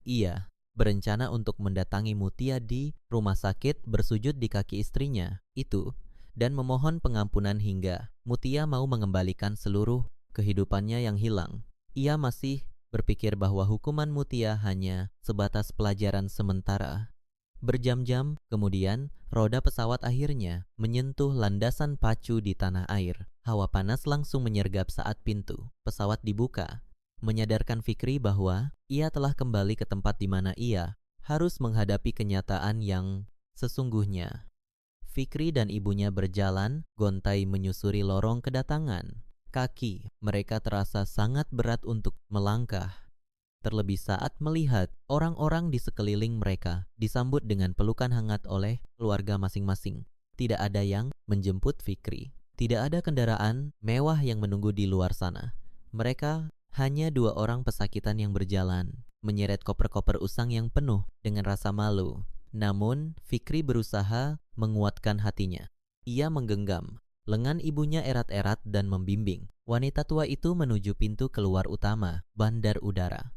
Ia berencana untuk mendatangi Mutia di rumah sakit, bersujud di kaki istrinya itu dan memohon pengampunan hingga Mutia mau mengembalikan seluruh kehidupannya yang hilang. Ia masih berpikir bahwa hukuman Mutia hanya sebatas pelajaran sementara. Berjam-jam kemudian, roda pesawat akhirnya menyentuh landasan pacu di tanah air. Hawa panas langsung menyergap saat pintu pesawat dibuka, menyadarkan Fikri bahwa ia telah kembali ke tempat di mana ia harus menghadapi kenyataan yang sesungguhnya. Fikri dan ibunya berjalan gontai menyusuri lorong kedatangan. Kaki mereka terasa sangat berat untuk melangkah. Terlebih saat melihat orang-orang di sekeliling mereka disambut dengan pelukan hangat oleh keluarga masing-masing. Tidak ada yang menjemput Fikri. Tidak ada kendaraan mewah yang menunggu di luar sana. Mereka hanya 2 orang pesakitan yang berjalan menyeret koper-koper usang yang penuh dengan rasa malu. Namun, Fikri berusaha menguatkan hatinya. Ia menggenggam lengan ibunya erat-erat dan membimbing wanita tua itu menuju pintu keluar utama bandar udara.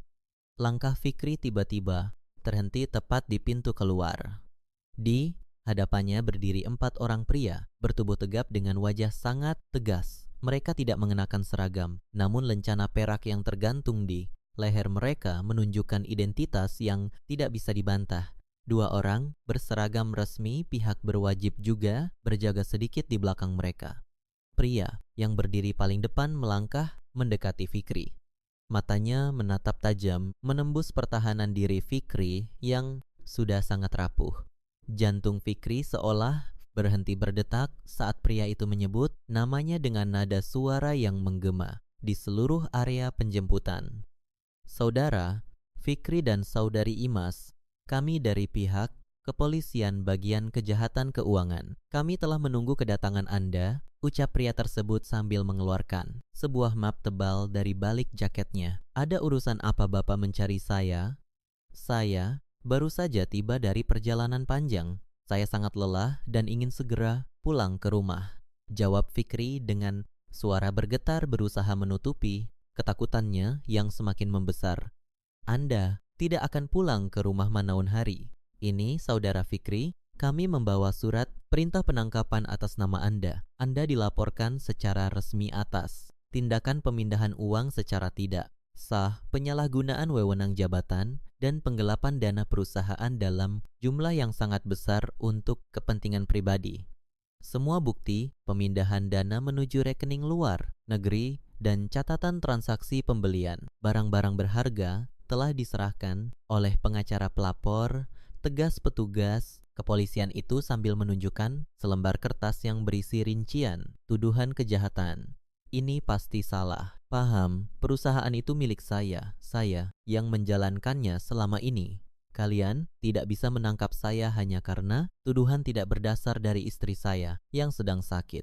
Langkah Fikri tiba-tiba terhenti tepat di pintu keluar. Di hadapannya berdiri 4 orang pria bertubuh tegap dengan wajah sangat tegas. Mereka tidak mengenakan seragam, namun lencana perak yang tergantung di leher mereka menunjukkan identitas yang tidak bisa dibantah. 2 orang berseragam resmi pihak berwajib juga berjaga sedikit di belakang mereka. Pria yang berdiri paling depan melangkah mendekati Fikri. Matanya menatap tajam menembus pertahanan diri Fikri yang sudah sangat rapuh. Jantung Fikri seolah berhenti berdetak saat pria itu menyebut namanya dengan nada suara yang menggema di seluruh area penjemputan. Saudara, Fikri dan saudari Imas, kami dari pihak Kepolisian Bagian Kejahatan Keuangan. Kami telah menunggu kedatangan Anda, ucap pria tersebut sambil mengeluarkan sebuah map tebal dari balik jaketnya. Ada urusan apa Bapak mencari saya? Saya baru saja tiba dari perjalanan panjang. Saya sangat lelah dan ingin segera pulang ke rumah, jawab Fikri dengan suara bergetar berusaha menutupi ketakutannya yang semakin membesar. Anda tidak akan pulang ke rumah Manaun hari. Ini saudara Fikri, kami membawa surat perintah penangkapan atas nama Anda. Anda dilaporkan secara resmi atas tindakan pemindahan uang secara tidak sah, penyalahgunaan wewenang jabatan, dan penggelapan dana perusahaan dalam jumlah yang sangat besar untuk kepentingan pribadi. Semua bukti pemindahan dana menuju rekening luar negeri dan catatan transaksi pembelian barang-barang berharga telah diserahkan oleh pengacara pelapor, tegas petugas kepolisian itu sambil menunjukkan selembar kertas yang berisi rincian tuduhan kejahatan. Ini pasti salah. Paham, perusahaan itu milik saya yang menjalankannya selama ini. Kalian tidak bisa menangkap saya hanya karena tuduhan tidak berdasar dari istri saya yang sedang sakit.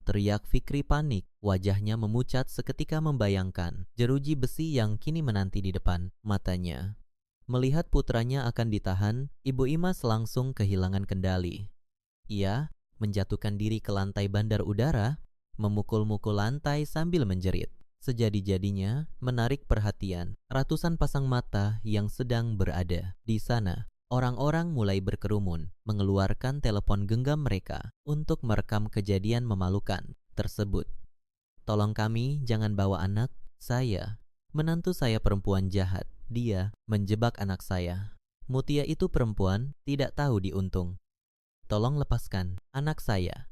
Teriak Fikri panik, wajahnya memucat seketika membayangkan jeruji besi yang kini menanti di depan matanya. Melihat putranya akan ditahan, Ibu Imas langsung kehilangan kendali. Ia menjatuhkan diri ke lantai bandar udara, memukul-mukul lantai sambil menjerit. Sejadi-jadinya menarik perhatian ratusan pasang mata yang sedang berada di sana. Orang-orang mulai berkerumun, mengeluarkan telepon genggam mereka untuk merekam kejadian memalukan tersebut. Tolong kami jangan bawa anak saya. Menantu saya perempuan jahat. Dia menjebak anak saya. Mutia itu perempuan, tidak tahu diuntung. Tolong lepaskan anak saya.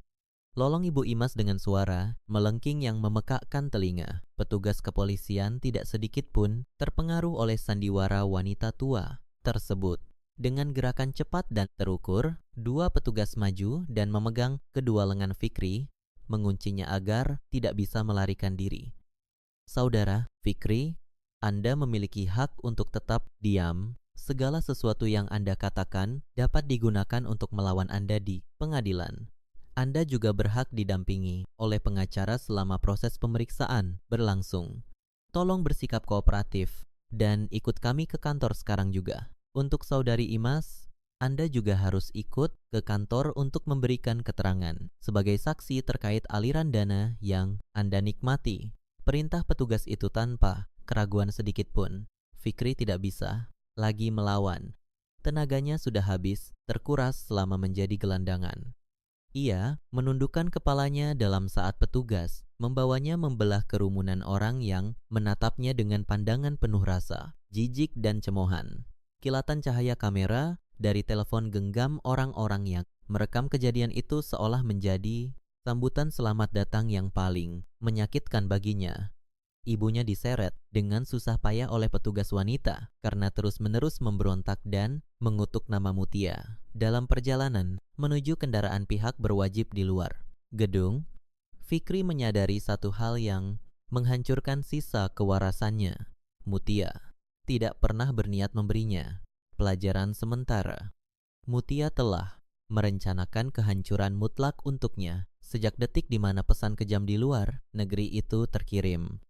Lolong Ibu Imas dengan suara melengking yang memekakkan telinga. Petugas kepolisian tidak sedikit pun terpengaruh oleh sandiwara wanita tua tersebut. Dengan gerakan cepat dan terukur, 2 petugas maju dan memegang kedua lengan Fikri, menguncinya agar tidak bisa melarikan diri. Saudara Fikri, Anda memiliki hak untuk tetap diam. Segala sesuatu yang Anda katakan dapat digunakan untuk melawan Anda di pengadilan. Anda juga berhak didampingi oleh pengacara selama proses pemeriksaan berlangsung. Tolong bersikap kooperatif dan ikut kami ke kantor sekarang juga. Untuk saudari Imas, Anda juga harus ikut ke kantor untuk memberikan keterangan sebagai saksi terkait aliran dana yang Anda nikmati. Perintah petugas itu tanpa keraguan sedikit pun. Fikri tidak bisa lagi melawan. Tenaganya sudah habis, terkuras selama menjadi gelandangan. Ia menundukkan kepalanya dalam saat petugas membawanya membelah kerumunan orang yang menatapnya dengan pandangan penuh rasa, jijik dan cemoohan. Kilatan cahaya kamera dari telepon genggam orang-orang yang merekam kejadian itu seolah menjadi sambutan selamat datang yang paling menyakitkan baginya. Ibunya diseret dengan susah payah oleh petugas wanita karena terus-menerus memberontak dan mengutuk nama Mutia. Dalam perjalanan menuju kendaraan pihak berwajib di luar gedung, Fikri menyadari satu hal yang menghancurkan sisa kewarasannya. Mutia tidak pernah berniat memberinya pelajaran sementara. Mutia telah merencanakan kehancuran mutlak untuknya sejak detik di mana pesan kejam di luar negeri itu terkirim.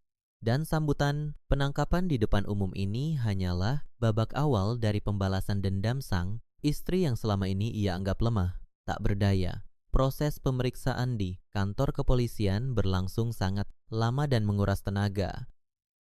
Dan sambutan penangkapan di depan umum ini hanyalah babak awal dari pembalasan dendam sang istri yang selama ini ia anggap lemah, tak berdaya. Proses pemeriksaan di kantor kepolisian berlangsung sangat lama dan menguras tenaga.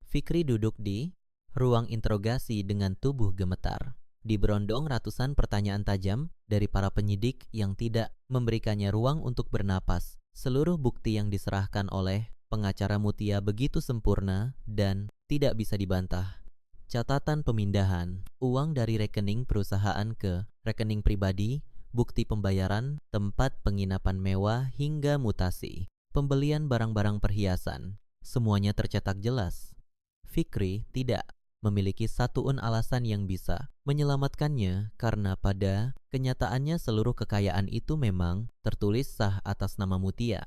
Fikri duduk di ruang interogasi dengan tubuh gemetar. Diberondong ratusan pertanyaan tajam dari para penyidik yang tidak memberikannya ruang untuk bernapas. Seluruh bukti yang diserahkan oleh pengacara Mutia begitu sempurna dan tidak bisa dibantah. Catatan pemindahan, uang dari rekening perusahaan ke rekening pribadi, bukti pembayaran, tempat penginapan mewah hingga mutasi, pembelian barang-barang perhiasan, semuanya tercetak jelas. Fikri tidak memiliki satuun alasan yang bisa menyelamatkannya karena pada kenyataannya seluruh kekayaan itu memang tertulis sah atas nama Mutia.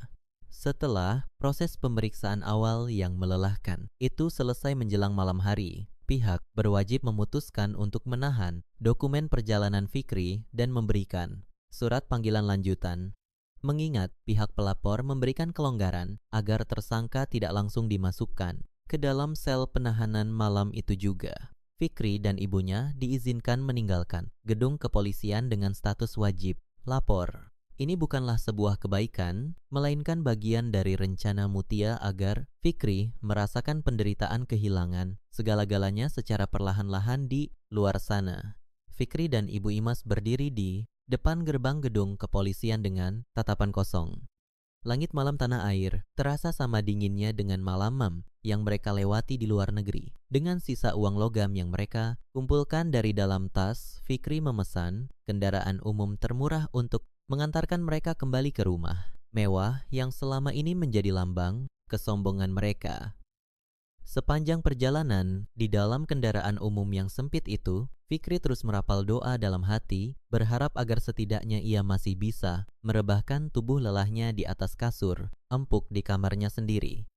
Setelah proses pemeriksaan awal yang melelahkan itu selesai menjelang malam hari, pihak berwajib memutuskan untuk menahan dokumen perjalanan Fikri dan memberikan surat panggilan lanjutan. Mengingat pihak pelapor memberikan kelonggaran agar tersangka tidak langsung dimasukkan ke dalam sel penahanan malam itu juga. Fikri dan ibunya diizinkan meninggalkan gedung kepolisian dengan status wajib lapor. Ini bukanlah sebuah kebaikan, melainkan bagian dari rencana Mutia agar Fikri merasakan penderitaan kehilangan segala-galanya secara perlahan-lahan di luar sana. Fikri dan Ibu Imas berdiri di depan gerbang gedung kepolisian dengan tatapan kosong. Langit malam tanah air terasa sama dinginnya dengan malam yang mereka lewati di luar negeri. Dengan sisa uang logam yang mereka kumpulkan dari dalam tas, Fikri memesan kendaraan umum termurah untuk mengantarkan mereka kembali ke rumah mewah yang selama ini menjadi lambang kesombongan mereka. Sepanjang perjalanan di dalam kendaraan umum yang sempit itu, Fikri terus merapal doa dalam hati, berharap agar setidaknya ia masih bisa merebahkan tubuh lelahnya di atas kasur, empuk di kamarnya sendiri.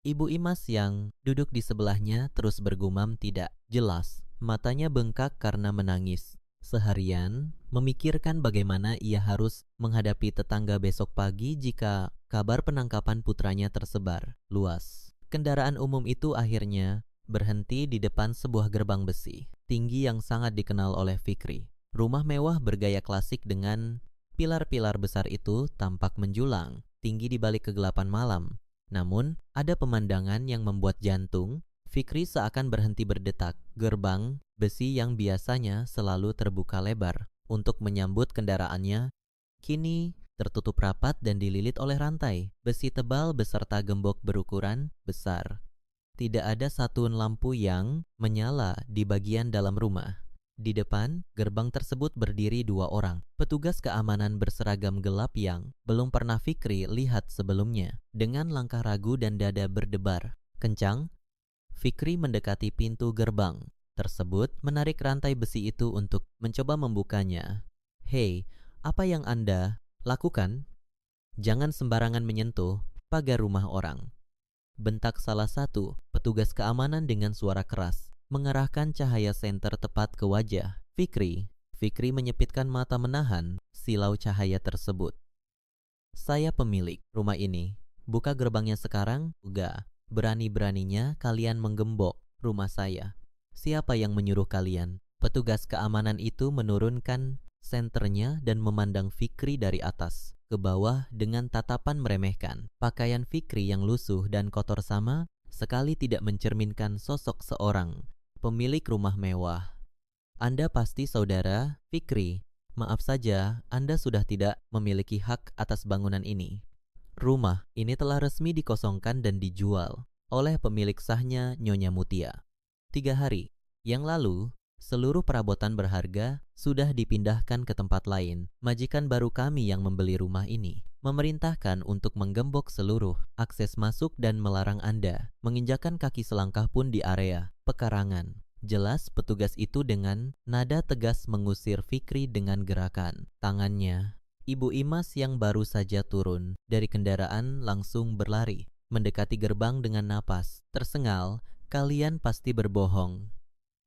Ibu Imas yang duduk di sebelahnya terus bergumam tidak jelas, matanya bengkak karena menangis. Seharian memikirkan bagaimana ia harus menghadapi tetangga besok pagi jika kabar penangkapan putranya tersebar luas. Kendaraan umum itu akhirnya berhenti di depan sebuah gerbang besi tinggi yang sangat dikenal oleh Fikri. Rumah mewah bergaya klasik dengan pilar-pilar besar itu tampak menjulang tinggi di balik kegelapan malam. Namun, ada pemandangan yang membuat jantung Fikri seakan berhenti berdetak. Gerbang besi yang biasanya selalu terbuka lebar untuk menyambut kendaraannya kini tertutup rapat dan dililit oleh rantai besi tebal beserta gembok berukuran besar. Tidak ada satuan lampu yang menyala di bagian dalam rumah. Di depan gerbang tersebut berdiri 2 orang, petugas keamanan berseragam gelap yang belum pernah Fikri lihat sebelumnya. Dengan langkah ragu dan dada berdebar kencang, Fikri mendekati pintu gerbang tersebut, menarik rantai besi itu untuk mencoba membukanya. "Hei, apa yang Anda lakukan? Jangan sembarangan menyentuh pagar rumah orang," bentak salah satu petugas keamanan dengan suara keras, mengerahkan cahaya senter tepat ke wajah Fikri. Fikri menyipitkan mata menahan silau cahaya tersebut. "Saya pemilik rumah ini. Buka gerbangnya sekarang." "Enggak. Berani-beraninya kalian menggembok rumah saya. Siapa yang menyuruh kalian?" Petugas keamanan itu menurunkan senternya dan memandang Fikri dari atas ke bawah dengan tatapan meremehkan. Pakaian Fikri yang lusuh dan kotor sama sekali tidak mencerminkan sosok seorang pemilik rumah mewah. "Anda pasti saudara Fikri. Maaf saja, Anda sudah tidak memiliki hak atas bangunan ini. Rumah ini telah resmi dikosongkan dan dijual oleh pemilik sahnya Nyonya Mutia. 3 hari yang lalu, seluruh perabotan berharga sudah dipindahkan ke tempat lain. Majikan baru kami yang membeli rumah ini memerintahkan untuk menggembok seluruh akses masuk dan melarang Anda menginjakan kaki selangkah pun di area pekarangan." Jelas petugas itu dengan nada tegas mengusir Fikri dengan gerakan tangannya. Ibu Imas yang baru saja turun dari kendaraan langsung berlari mendekati gerbang dengan napas tersengal. "Kalian pasti berbohong.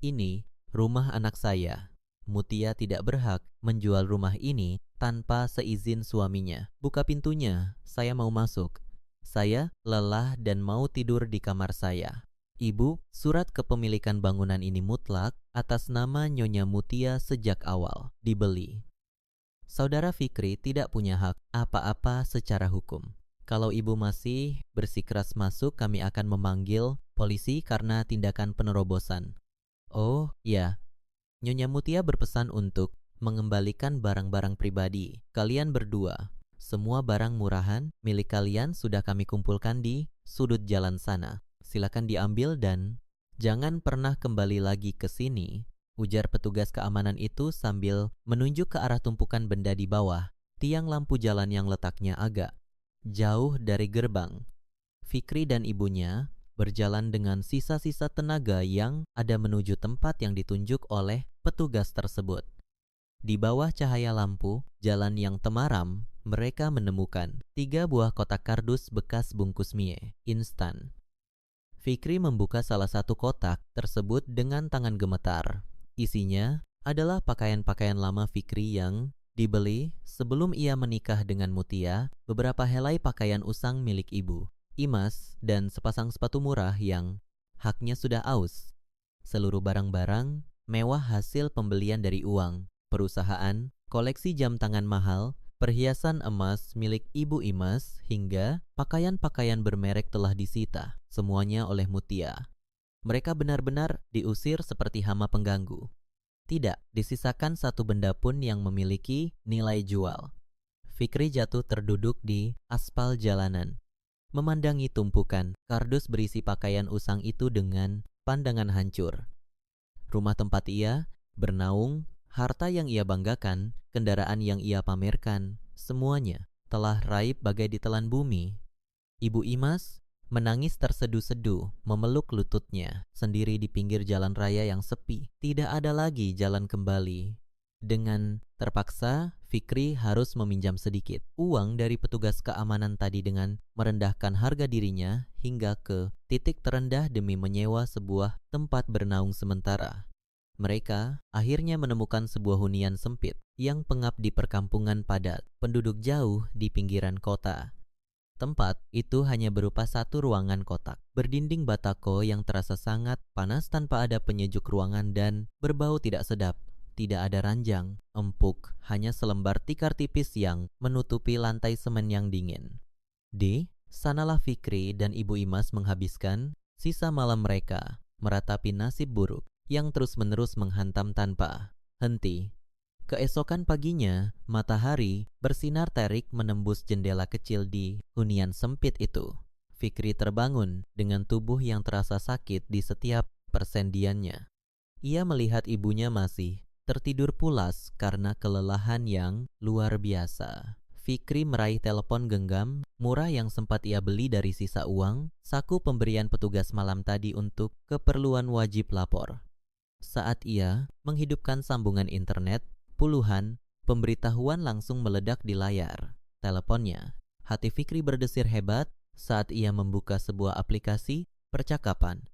Ini rumah anak saya. Mutia tidak berhak menjual rumah ini tanpa seizin suaminya. Buka pintunya, saya mau masuk. Saya lelah dan mau tidur di kamar saya." Ibu, surat kepemilikan bangunan ini mutlak atas nama Nyonya Mutia sejak awal dibeli. Saudara Fikri tidak punya hak apa-apa secara hukum. Kalau ibu masih bersikeras masuk, kami akan memanggil polisi karena tindakan penerobosan. Oh, ya. Nyonya Mutia berpesan untuk mengembalikan barang-barang pribadi kalian berdua. Semua barang murahan milik kalian sudah kami kumpulkan di sudut jalan sana. Silakan diambil dan jangan pernah kembali lagi ke sini, ujar petugas keamanan itu sambil menunjuk ke arah tumpukan benda di bawah tiang lampu jalan yang letaknya agak jauh dari gerbang. Fikri dan ibunya berjalan dengan sisa-sisa tenaga yang ada menuju tempat yang ditunjuk oleh petugas tersebut. Di bawah cahaya lampu jalan yang temaram, mereka menemukan 3 buah kotak kardus bekas bungkus mie instan. Fikri membuka salah satu kotak tersebut dengan tangan gemetar. Isinya adalah pakaian-pakaian lama Fikri yang dibeli sebelum ia menikah dengan Mutia, beberapa helai pakaian usang milik ibu Imas, dan sepasang sepatu murah yang haknya sudah aus. Seluruh barang-barang mewah hasil pembelian dari uang perusahaan, koleksi jam tangan mahal, perhiasan emas milik ibu Imas, hingga pakaian-pakaian bermerek telah disita, semuanya oleh Mutia. Mereka benar-benar diusir seperti hama pengganggu. Tidak disisakan satu benda pun yang memiliki nilai jual. Fikri jatuh terduduk di aspal jalanan, memandangi tumpukan kardus berisi pakaian usang itu dengan pandangan hancur. Rumah tempat ia bernaung, harta yang ia banggakan, kendaraan yang ia pamerkan, semuanya telah raib bagai ditelan bumi. Ibu Imas menangis terseduh-seduh, memeluk lututnya sendiri di pinggir jalan raya yang sepi. Tidak ada lagi jalan kembali. Dengan terpaksa, Fikri harus meminjam sedikit uang dari petugas keamanan tadi dengan merendahkan harga dirinya hingga ke titik terendah demi menyewa sebuah tempat bernaung sementara. Mereka akhirnya menemukan sebuah hunian sempit yang pengap di perkampungan padat, penduduk jauh di pinggiran kota. Tempat itu hanya berupa satu ruangan kotak, berdinding batako yang terasa sangat panas tanpa ada penyejuk ruangan dan berbau tidak sedap. Tidak ada ranjang, empuk, hanya selembar tikar tipis yang menutupi lantai semen yang dingin. Di sanalah Fikri dan Ibu Imas menghabiskan sisa malam mereka, meratapi nasib buruk yang terus-menerus menghantam tanpa henti. Keesokan paginya, matahari bersinar terik menembus jendela kecil di hunian sempit itu. Fikri terbangun dengan tubuh yang terasa sakit di setiap persendiannya. Ia melihat ibunya masih tertidur pulas karena kelelahan yang luar biasa. Fikri meraih telepon genggam murah yang sempat ia beli dari sisa uang saku pemberian petugas malam tadi untuk keperluan wajib lapor. Saat ia menghidupkan sambungan internet, puluhan pemberitahuan langsung meledak di layar teleponnya. Hati Fikri berdesir hebat saat ia membuka sebuah aplikasi percakapan.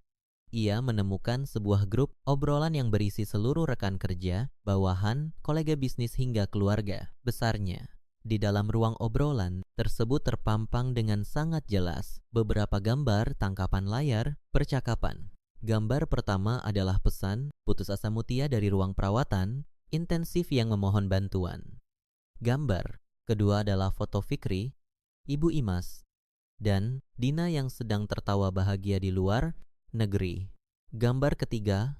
Ia menemukan sebuah grup obrolan yang berisi seluruh rekan kerja, bawahan, kolega bisnis hingga keluarga besarnya. Di dalam ruang obrolan tersebut terpampang dengan sangat jelas beberapa gambar tangkapan layar percakapan. Gambar pertama adalah pesan putus asa Mutia dari ruang perawatan intensif yang memohon bantuan. Gambar kedua adalah foto Fikri, Ibu Imas, dan Dina yang sedang tertawa bahagia di luar negeri. Gambar ketiga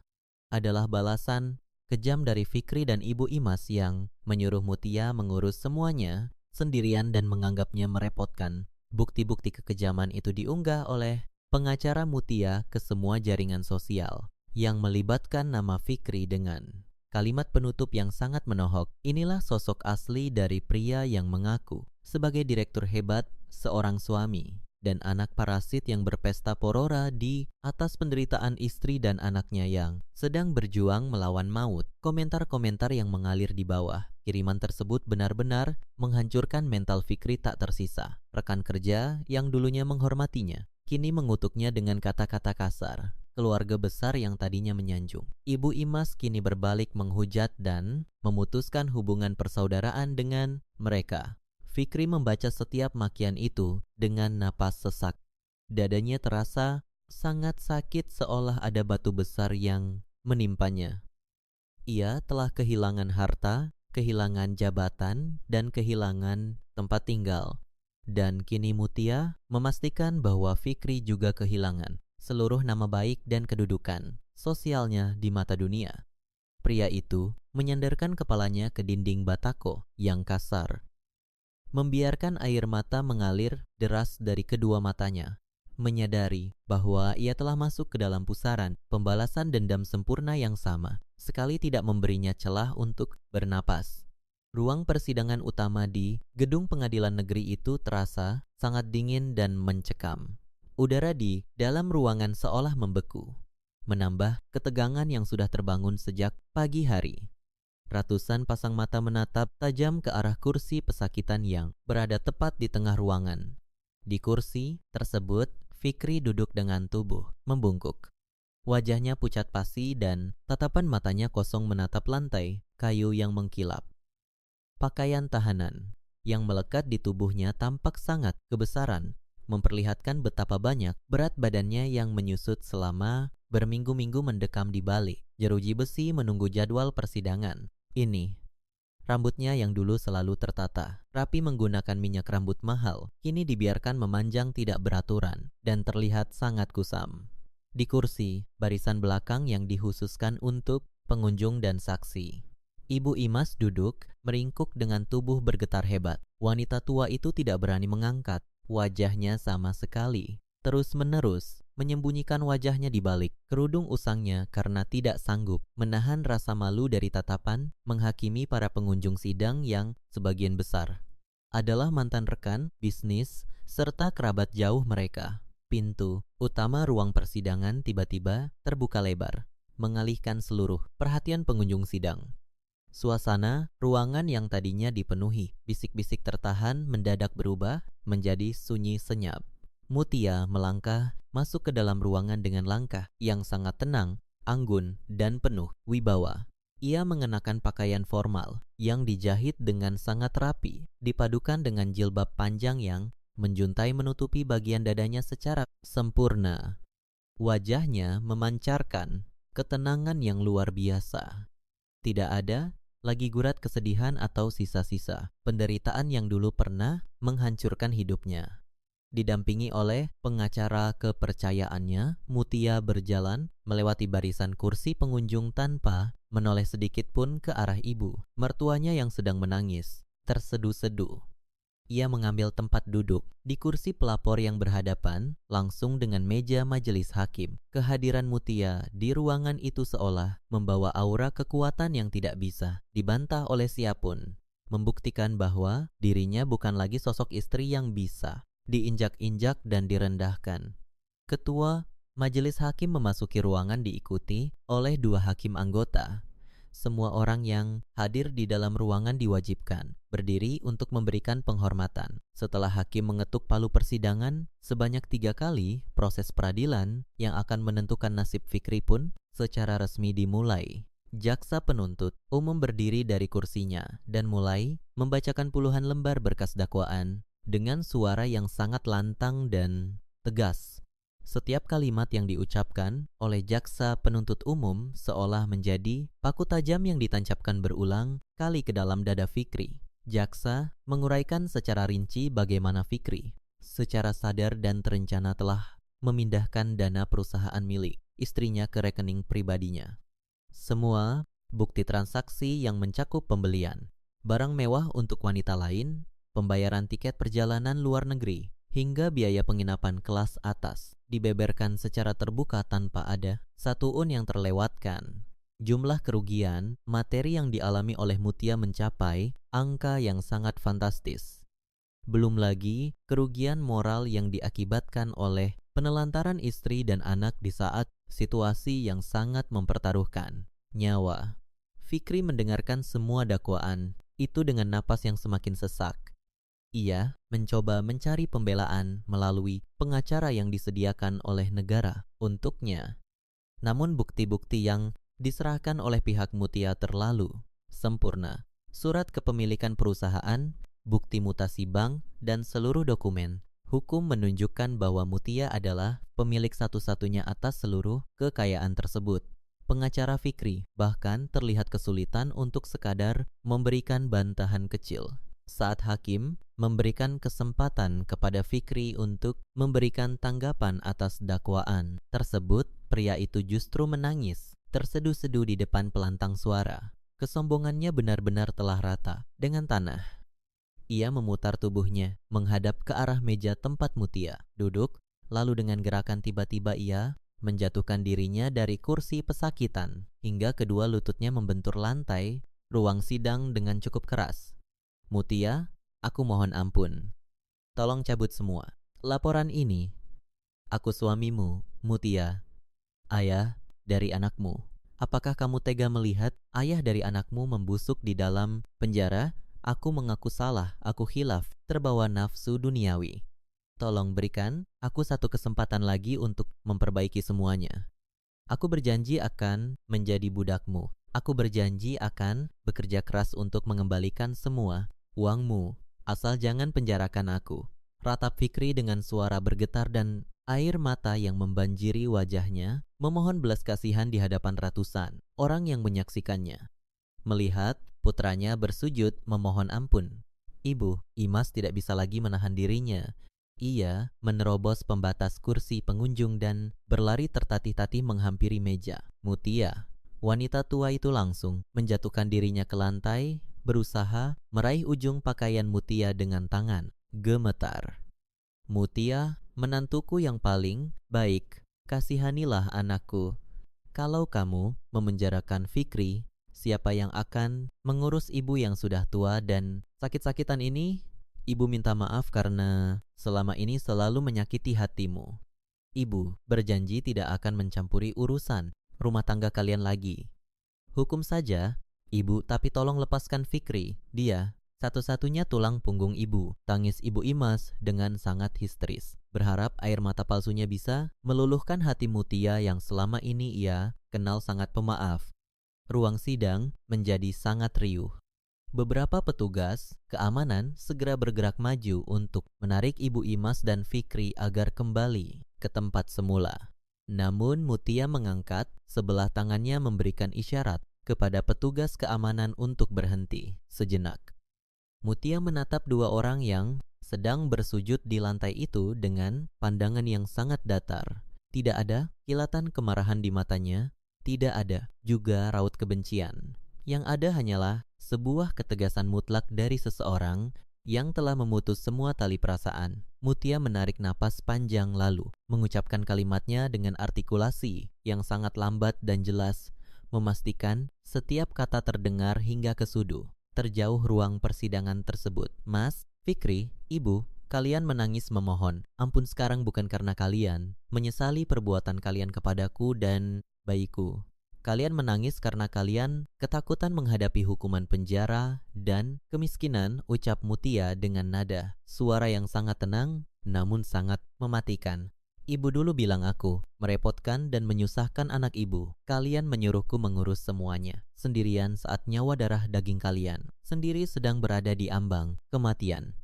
adalah balasan kejam dari Fikri dan Ibu Imas yang menyuruh Mutia mengurus semuanya sendirian dan menganggapnya merepotkan. Bukti-bukti kekejaman itu diunggah oleh pengacara Mutia ke semua jaringan sosial yang melibatkan nama Fikri dengan kalimat penutup yang sangat menohok. Inilah sosok asli dari pria yang mengaku sebagai direktur hebat, seorang suami, dan anak parasit yang berpesta porora di atas penderitaan istri dan anaknya yang sedang berjuang melawan maut. Komentar-komentar yang mengalir di bawah kiriman tersebut benar-benar menghancurkan mental Fikri tak tersisa. Rekan kerja yang dulunya menghormatinya kini mengutuknya dengan kata-kata kasar. Keluarga besar yang tadinya menyanjung, Ibu Imas kini berbalik menghujat dan memutuskan hubungan persaudaraan dengan mereka. Fikri membaca setiap makian itu dengan napas sesak. Dadanya terasa sangat sakit seolah ada batu besar yang menimpanya. Ia telah kehilangan harta, kehilangan jabatan, dan kehilangan tempat tinggal. Dan kini Mutia memastikan bahwa Fikri juga kehilangan seluruh nama baik dan kedudukan sosialnya di mata dunia. Pria itu menyandarkan kepalanya ke dinding batako yang kasar, membiarkan air mata mengalir deras dari kedua matanya, menyadari bahwa ia telah masuk ke dalam pusaran pembalasan dendam sempurna yang sama, sekali tidak memberinya celah untuk bernapas. Ruang persidangan utama di gedung pengadilan negeri itu terasa sangat dingin dan mencekam. Udara di dalam ruangan seolah membeku, menambah ketegangan yang sudah terbangun sejak pagi hari. Ratusan pasang mata menatap tajam ke arah kursi pesakitan yang berada tepat di tengah ruangan. Di kursi tersebut, Fikri duduk dengan tubuh membungkuk. Wajahnya pucat pasi dan tatapan matanya kosong menatap lantai kayu yang mengkilap. Pakaian tahanan yang melekat di tubuhnya tampak sangat kebesaran, memperlihatkan betapa banyak berat badannya yang menyusut selama berminggu-minggu mendekam di balik jeruji besi menunggu jadwal persidangan. Ini, rambutnya yang dulu selalu tertata, rapi menggunakan minyak rambut mahal, kini dibiarkan memanjang tidak beraturan dan terlihat sangat kusam. Di kursi, barisan belakang yang dikhususkan untuk pengunjung dan saksi, Ibu Imas duduk, meringkuk dengan tubuh bergetar hebat. Wanita tua itu tidak berani mengangkat wajahnya sama sekali. Terus-menerus menyembunyikan wajahnya di balik kerudung usangnya karena tidak sanggup menahan rasa malu dari tatapan menghakimi para pengunjung sidang yang sebagian besar adalah mantan rekan, bisnis, serta kerabat jauh mereka. Pintu utama ruang persidangan tiba-tiba terbuka lebar, mengalihkan seluruh perhatian pengunjung sidang. Suasana ruangan yang tadinya dipenuhi bisik-bisik tertahan mendadak berubah menjadi sunyi senyap. Mutia melangkah masuk ke dalam ruangan dengan langkah yang sangat tenang, anggun, dan penuh wibawa. Ia mengenakan pakaian formal yang dijahit dengan sangat rapi, dipadukan dengan jilbab panjang yang menjuntai menutupi bagian dadanya secara sempurna. Wajahnya memancarkan ketenangan yang luar biasa. Tidak ada lagi gurat kesedihan atau sisa-sisa penderitaan yang dulu pernah menghancurkan hidupnya. Didampingi oleh pengacara kepercayaannya, Mutia berjalan melewati barisan kursi pengunjung tanpa menoleh sedikit pun ke arah ibu mertuanya yang sedang menangis, terseduh-seduh. Ia mengambil tempat duduk di kursi pelapor yang berhadapan langsung dengan meja majelis hakim. Kehadiran Mutia di ruangan itu seolah membawa aura kekuatan yang tidak bisa dibantah oleh siapapun, membuktikan bahwa dirinya bukan lagi sosok istri yang bisa diinjak-injak dan direndahkan. Ketua majelis hakim memasuki ruangan diikuti oleh 2 hakim anggota. Semua orang yang hadir di dalam ruangan diwajibkan berdiri untuk memberikan penghormatan. Setelah hakim mengetuk palu persidangan, sebanyak 3 kali proses peradilan yang akan menentukan nasib Fikri pun secara resmi dimulai. Jaksa penuntut umum berdiri dari kursinya dan mulai membacakan puluhan lembar berkas dakwaan dengan suara yang sangat lantang dan tegas. Setiap kalimat yang diucapkan oleh jaksa penuntut umum seolah menjadi paku tajam yang ditancapkan berulang kali ke dalam dada Fikri. Jaksa menguraikan secara rinci bagaimana Fikri secara sadar dan terencana telah memindahkan dana perusahaan milik istrinya ke rekening pribadinya. Semua bukti transaksi yang mencakup pembelian barang mewah untuk wanita lain, pembayaran tiket perjalanan luar negeri, hingga biaya penginapan kelas atas dibeberkan secara terbuka tanpa ada satu un yang terlewatkan. Jumlah kerugian materi yang dialami oleh Mutia mencapai angka yang sangat fantastis. Belum lagi kerugian moral yang diakibatkan oleh penelantaran istri dan anak di saat situasi yang sangat mempertaruhkan nyawa. Fikri mendengarkan semua dakwaan itu dengan napas yang semakin sesak. Ia mencoba mencari pembelaan melalui pengacara yang disediakan oleh negara untuknya. Namun bukti-bukti yang diserahkan oleh pihak Mutia terlalu sempurna. Surat kepemilikan perusahaan, bukti mutasi bank, dan seluruh dokumen Hukum menunjukkan bahwa Mutia adalah pemilik satu-satunya atas seluruh kekayaan tersebut. Pengacara Fikri bahkan terlihat kesulitan untuk sekadar memberikan bantahan kecil. Saat hakim memberikan kesempatan kepada Fikri untuk memberikan tanggapan atas dakwaan tersebut, pria itu justru menangis, terseduh-seduh di depan pelantang suara. Kesombongannya benar-benar telah rata dengan tanah. Ia memutar tubuhnya menghadap ke arah meja tempat Mutia duduk, lalu dengan gerakan tiba-tiba ia menjatuhkan dirinya dari kursi pesakitan hingga kedua lututnya membentur lantai ruang sidang dengan cukup keras. Mutia, aku mohon ampun. Tolong cabut semua laporan ini. Aku suamimu, Mutia, ayah dari anakmu. Apakah kamu tega melihat ayah dari anakmu membusuk di dalam penjara? Aku mengaku salah, aku khilaf, terbawa nafsu duniawi. Tolong berikan aku satu kesempatan lagi untuk memperbaiki semuanya. Aku berjanji akan menjadi budakmu. Aku berjanji akan bekerja keras untuk mengembalikan semua uangmu. Asal jangan penjarakan aku. Ratap Fikri dengan suara bergetar dan air mata yang membanjiri wajahnya memohon belas kasihan di hadapan ratusan orang yang menyaksikannya. Melihat putranya bersujud memohon ampun, Ibu Imas tidak bisa lagi menahan dirinya. Ia menerobos pembatas kursi pengunjung dan berlari tertatih-tatih menghampiri meja. Mutia, wanita tua itu langsung menjatuhkan dirinya ke lantai, berusaha meraih ujung pakaian Mutia dengan tangan gemetar. Mutia, menantuku yang paling baik, kasihanilah anakku. Kalau kamu memenjarakan Fikri, siapa yang akan mengurus ibu yang sudah tua dan sakit-sakitan ini? Ibu minta maaf karena selama ini selalu menyakiti hatimu. Ibu berjanji tidak akan mencampuri urusan rumah tangga kalian lagi. Hukum saja, Ibu, tapi tolong lepaskan Fikri. Dia satu-satunya tulang punggung Ibu. Tangis Ibu Imas dengan sangat histeris, berharap air mata palsunya bisa meluluhkan hati Mutia yang selama ini ia kenal sangat pemaaf. Ruang sidang menjadi sangat riuh. Beberapa petugas keamanan segera bergerak maju untuk menarik Ibu Imas dan Fikri agar kembali ke tempat semula. Namun Mutia mengangkat sebelah tangannya memberikan isyarat kepada petugas keamanan untuk berhenti sejenak. Mutia menatap dua orang yang sedang bersujud di lantai itu dengan pandangan yang sangat datar. Tidak ada kilatan kemarahan di matanya, tidak ada juga raut kebencian. Yang ada hanyalah sebuah ketegasan mutlak dari seseorang yang telah memutus semua tali perasaan. Mutia menarik napas panjang lalu mengucapkan kalimatnya dengan artikulasi yang sangat lambat dan jelas, memastikan setiap kata terdengar hingga ke sudut terjauh ruang persidangan tersebut. Mas, Fikri, Ibu, kalian menangis memohon ampun sekarang bukan karena kalian menyesali perbuatan kalian kepadaku dan bayiku. Kalian menangis karena kalian ketakutan menghadapi hukuman penjara dan kemiskinan, ucap Mutia dengan nada suara yang sangat tenang namun sangat mematikan. Ibu dulu bilang aku merepotkan dan menyusahkan anak ibu. Kalian menyuruhku mengurus semuanya sendirian saat nyawa darah daging kalian sendiri sedang berada di ambang kematian.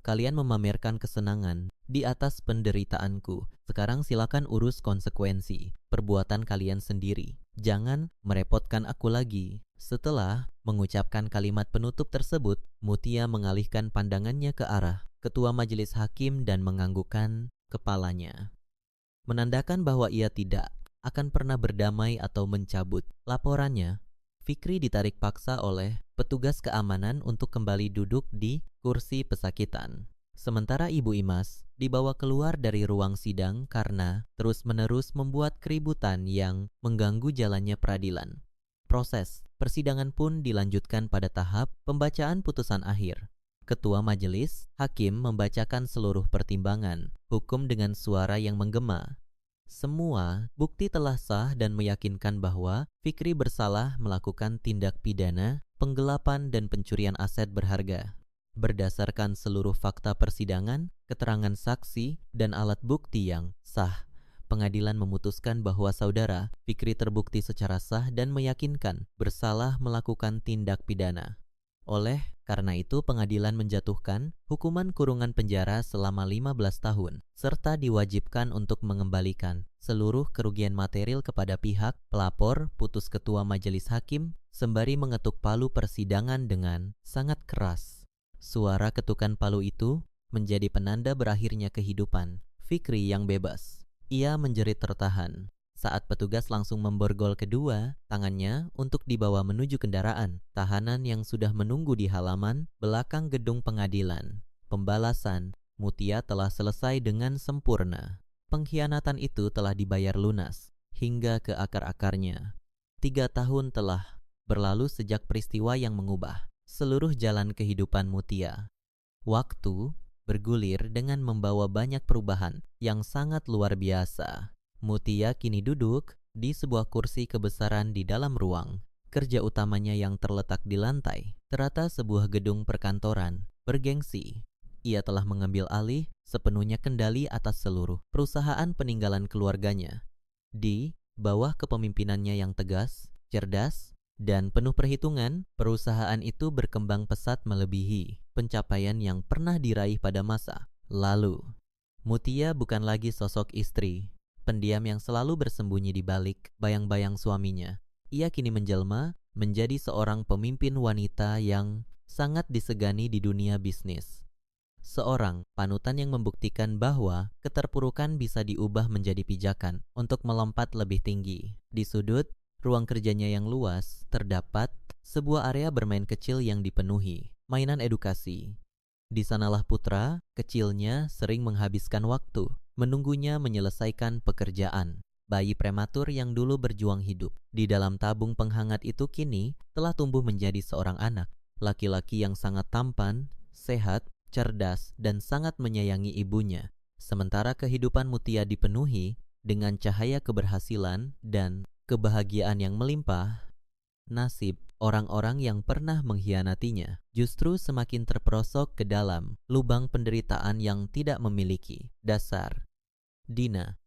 Kalian memamerkan kesenangan di atas penderitaanku. Sekarang silakan urus konsekuensi perbuatan kalian sendiri. Jangan merepotkan aku lagi. Setelah mengucapkan kalimat penutup tersebut, Mutia mengalihkan pandangannya ke arah ketua majelis hakim dan menganggukkan kepalanya, menandakan bahwa ia tidak akan pernah berdamai atau mencabut laporannya. Fikri ditarik paksa oleh petugas keamanan untuk kembali duduk di kursi pesakitan. Sementara Ibu Imas dibawa keluar dari ruang sidang karena terus-menerus membuat keributan yang mengganggu jalannya peradilan. Proses persidangan pun dilanjutkan pada tahap pembacaan putusan akhir. Ketua majelis hakim membacakan seluruh pertimbangan hukum dengan suara yang menggema. Semua bukti telah sah dan meyakinkan bahwa Fikri bersalah melakukan tindak pidana penggelapan dan pencurian aset berharga. Berdasarkan seluruh fakta persidangan, keterangan saksi, dan alat bukti yang sah, pengadilan memutuskan bahwa saudara Fikri terbukti secara sah dan meyakinkan bersalah melakukan tindak pidana. Karena itu pengadilan menjatuhkan hukuman kurungan penjara selama 15 tahun serta diwajibkan untuk mengembalikan seluruh kerugian material kepada pihak pelapor, putus ketua majelis hakim, sembari mengetuk palu persidangan dengan sangat keras. Suara ketukan palu itu menjadi penanda berakhirnya kehidupan Fikri yang bebas. Ia menjerit tertahan saat petugas langsung memborgol kedua tangannya untuk dibawa menuju kendaraan tahanan yang sudah menunggu di halaman belakang gedung pengadilan. Pembalasan Mutia telah selesai dengan sempurna. Pengkhianatan itu telah dibayar lunas hingga ke akar-akarnya. 3 tahun telah berlalu sejak peristiwa yang mengubah seluruh jalan kehidupan Mutia. Waktu bergulir dengan membawa banyak perubahan yang sangat luar biasa. Mutia kini duduk di sebuah kursi kebesaran di dalam ruang kerja utamanya yang terletak di lantai teratas sebuah gedung perkantoran bergengsi. Ia telah mengambil alih sepenuhnya kendali atas seluruh perusahaan peninggalan keluarganya. Di bawah kepemimpinannya yang tegas, cerdas, dan penuh perhitungan, perusahaan itu berkembang pesat melebihi pencapaian yang pernah diraih pada masa lalu. Mutia bukan lagi sosok istri pendiam yang selalu bersembunyi di balik bayang-bayang suaminya. Ia kini menjelma menjadi seorang pemimpin wanita yang sangat disegani di dunia bisnis. Seorang panutan yang membuktikan bahwa keterpurukan bisa diubah menjadi pijakan untuk melompat lebih tinggi. Di sudut ruang kerjanya yang luas, terdapat sebuah area bermain kecil yang dipenuhi mainan edukasi. Di sanalah putra kecilnya sering menghabiskan waktu menunggunya menyelesaikan pekerjaan. Bayi prematur yang dulu berjuang hidup di dalam tabung penghangat itu kini telah tumbuh menjadi seorang anak, laki-laki yang sangat tampan, sehat, cerdas, dan sangat menyayangi ibunya. Sementara kehidupan Mutia dipenuhi dengan cahaya keberhasilan dan kebahagiaan yang melimpah, nasib orang-orang yang pernah mengkhianatinya justru semakin terperosok ke dalam lubang penderitaan yang tidak memiliki dasar. Dina,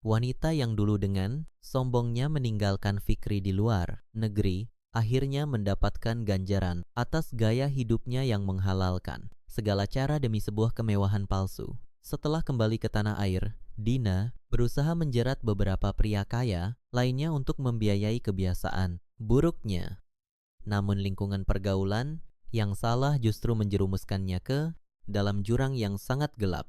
wanita yang dulu dengan sombongnya meninggalkan Fikri di luar negeri, akhirnya mendapatkan ganjaran atas gaya hidupnya yang menghalalkan segala cara demi sebuah kemewahan palsu. Setelah kembali ke tanah air, Dina berusaha menjerat beberapa pria kaya lainnya untuk membiayai kebiasaan buruknya. Namun lingkungan pergaulan yang salah justru menjerumuskannya ke dalam jurang yang sangat gelap.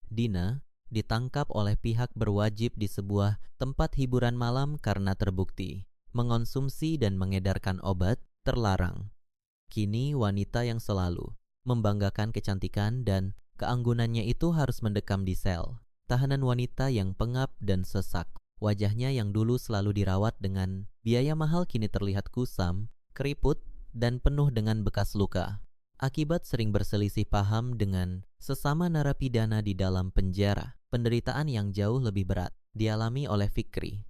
Dina ditangkap oleh pihak berwajib di sebuah tempat hiburan malam karena terbukti mengonsumsi dan mengedarkan obat terlarang. Kini wanita yang selalu membanggakan kecantikan dan keanggunannya itu harus mendekam di sel. Tahanan wanita yang pengap dan sesak. Wajahnya yang dulu selalu dirawat dengan biaya mahal kini terlihat kusam, keriput, dan penuh dengan bekas luka. Akibat sering berselisih paham dengan sesama narapidana di dalam penjara, penderitaan yang jauh lebih berat dialami oleh Fikri.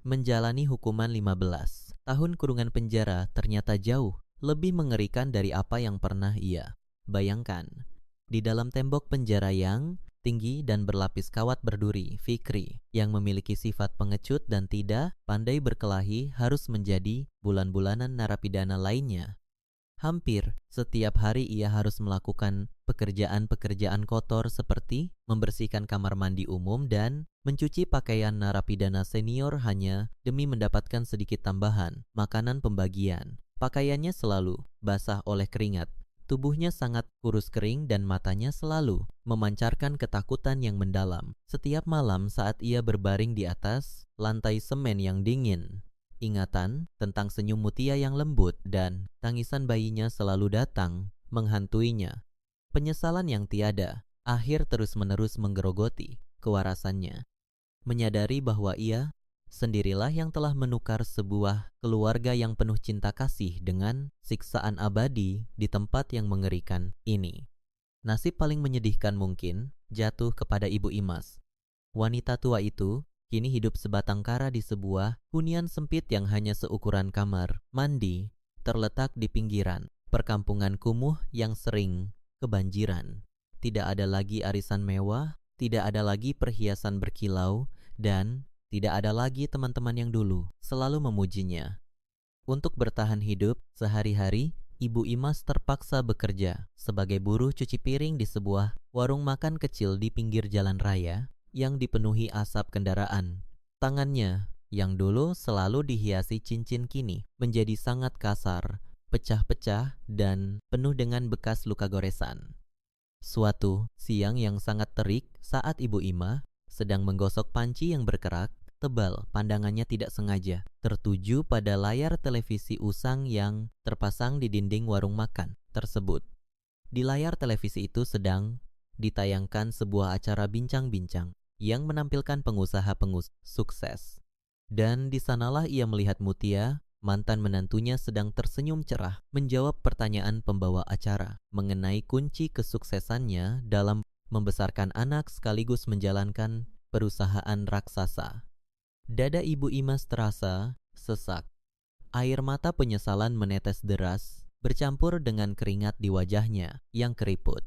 Menjalani hukuman 15 tahun kurungan penjara ternyata jauh lebih mengerikan dari apa yang pernah ia bayangkan. Di dalam tembok penjara yang tinggi dan berlapis kawat berduri, Fikri yang memiliki sifat pengecut dan tidak pandai berkelahi harus menjadi bulan-bulanan narapidana lainnya. Hampir setiap hari ia harus melakukan pekerjaan-pekerjaan kotor seperti membersihkan kamar mandi umum dan mencuci pakaian narapidana senior hanya demi mendapatkan sedikit tambahan makanan pembagian. Pakaiannya selalu basah oleh keringat. Tubuhnya sangat kurus kering dan matanya selalu memancarkan ketakutan yang mendalam. Setiap malam saat ia berbaring di atas lantai semen yang dingin, ingatan tentang senyum Mutia yang lembut dan tangisan bayinya selalu datang menghantuinya. Penyesalan yang tiada akhir terus-menerus menggerogoti kewarasannya. Menyadari bahwa ia sendirilah yang telah menukar sebuah keluarga yang penuh cinta kasih dengan siksaan abadi di tempat yang mengerikan ini. Nasib paling menyedihkan mungkin jatuh kepada Ibu Imas. Wanita tua itu kini hidup sebatang kara di sebuah hunian sempit yang hanya seukuran kamar mandi terletak di pinggiran perkampungan kumuh yang sering kebanjiran. Tidak ada lagi arisan mewah, tidak ada lagi perhiasan berkilau, dan tidak ada lagi teman-teman yang dulu selalu memujinya. Untuk bertahan hidup sehari-hari, Ibu Imas terpaksa bekerja sebagai buruh cuci piring di sebuah warung makan kecil di pinggir jalan raya yang dipenuhi asap kendaraan. Tangannya yang dulu selalu dihiasi cincin kini menjadi sangat kasar, pecah-pecah, dan penuh dengan bekas luka goresan. Suatu siang yang sangat terik saat Ibu Ima sedang menggosok panci yang berkerak tebal, pandangannya tidak sengaja tertuju pada layar televisi usang yang terpasang di dinding warung makan tersebut. Di layar televisi itu sedang ditayangkan sebuah acara bincang-bincang yang menampilkan pengusaha-pengusaha sukses. Dan di sanalah ia melihat Mutia, mantan menantunya, sedang tersenyum cerah menjawab pertanyaan pembawa acara mengenai kunci kesuksesannya dalam membesarkan anak sekaligus menjalankan perusahaan raksasa. Dada Ibu Imas terasa sesak. Air mata penyesalan menetes deras, bercampur dengan keringat di wajahnya yang keriput.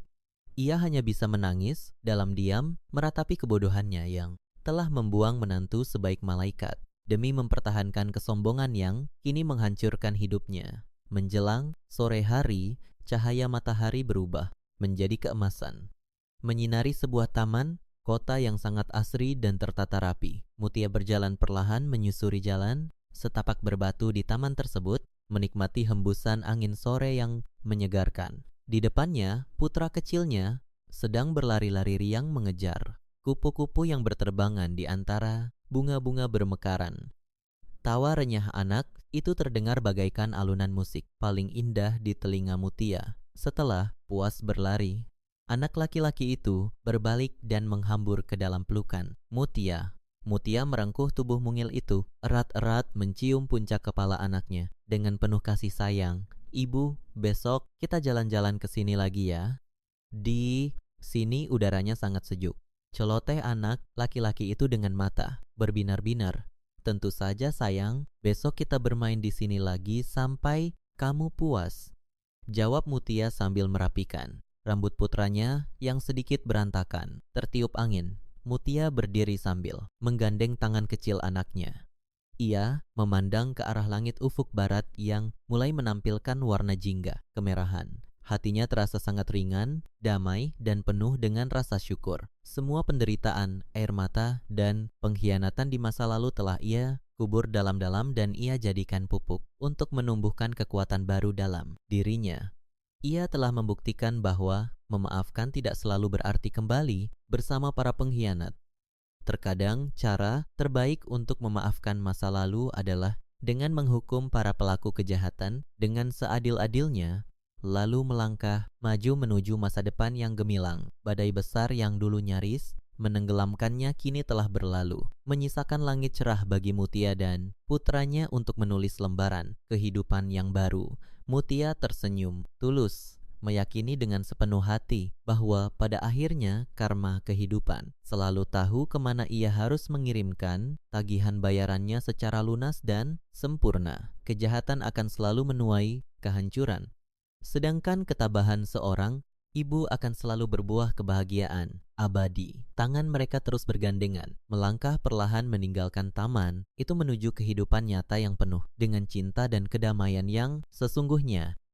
Ia hanya bisa menangis dalam diam meratapi kebodohannya yang telah membuang menantu sebaik malaikat demi mempertahankan kesombongan yang kini menghancurkan hidupnya. Menjelang sore hari, cahaya matahari berubah menjadi keemasan, menyinari sebuah taman kota yang sangat asri dan tertata rapi. Mutia berjalan perlahan menyusuri jalan setapak berbatu di taman tersebut, menikmati hembusan angin sore yang menyegarkan. Di depannya, putra kecilnya sedang berlari-lari riang mengejar kupu-kupu yang berterbangan di antara bunga-bunga bermekaran. Tawa renyah anak itu terdengar bagaikan alunan musik paling indah di telinga Mutia. Setelah puas berlari, anak laki-laki itu berbalik dan menghambur ke dalam pelukan Mutia. Mutia merengkuh tubuh mungil itu, erat-erat mencium puncak kepala anaknya. Dengan penuh kasih sayang, "Ibu, besok kita jalan-jalan ke sini lagi ya." Di sini udaranya sangat sejuk. Celoteh anak laki-laki itu dengan mata berbinar-binar. "Tentu saja sayang, besok kita bermain di sini lagi sampai kamu puas," jawab Mutia sambil merapikan rambut putranya yang sedikit berantakan, tertiup angin. Mutia berdiri sambil menggandeng tangan kecil anaknya. Ia memandang ke arah langit ufuk barat yang mulai menampilkan warna jingga, kemerahan. Hatinya terasa sangat ringan, damai, dan penuh dengan rasa syukur. Semua penderitaan, air mata, dan pengkhianatan di masa lalu telah ia kubur dalam-dalam dan ia jadikan pupuk untuk menumbuhkan kekuatan baru dalam dirinya. Ia telah membuktikan bahwa memaafkan tidak selalu berarti kembali bersama para pengkhianat. Terkadang cara terbaik untuk memaafkan masa lalu adalah dengan menghukum para pelaku kejahatan dengan seadil-adilnya, lalu melangkah maju menuju masa depan yang gemilang. Badai besar yang dulu nyaris menenggelamkannya kini telah berlalu, menyisakan langit cerah bagi Mutia dan putranya untuk menulis lembaran kehidupan yang baru. Mutia tersenyum tulus, meyakini dengan sepenuh hati bahwa pada akhirnya karma kehidupan selalu tahu kemana ia harus mengirimkan tagihan bayarannya secara lunas dan sempurna. Kejahatan akan selalu menuai kehancuran, sedangkan ketabahan seorang ibu akan selalu berbuah kebahagiaan abadi. Tangan mereka terus bergandengan, melangkah perlahan meninggalkan taman itu menuju kehidupan nyata yang penuh dengan cinta dan kedamaian yang sesungguhnya.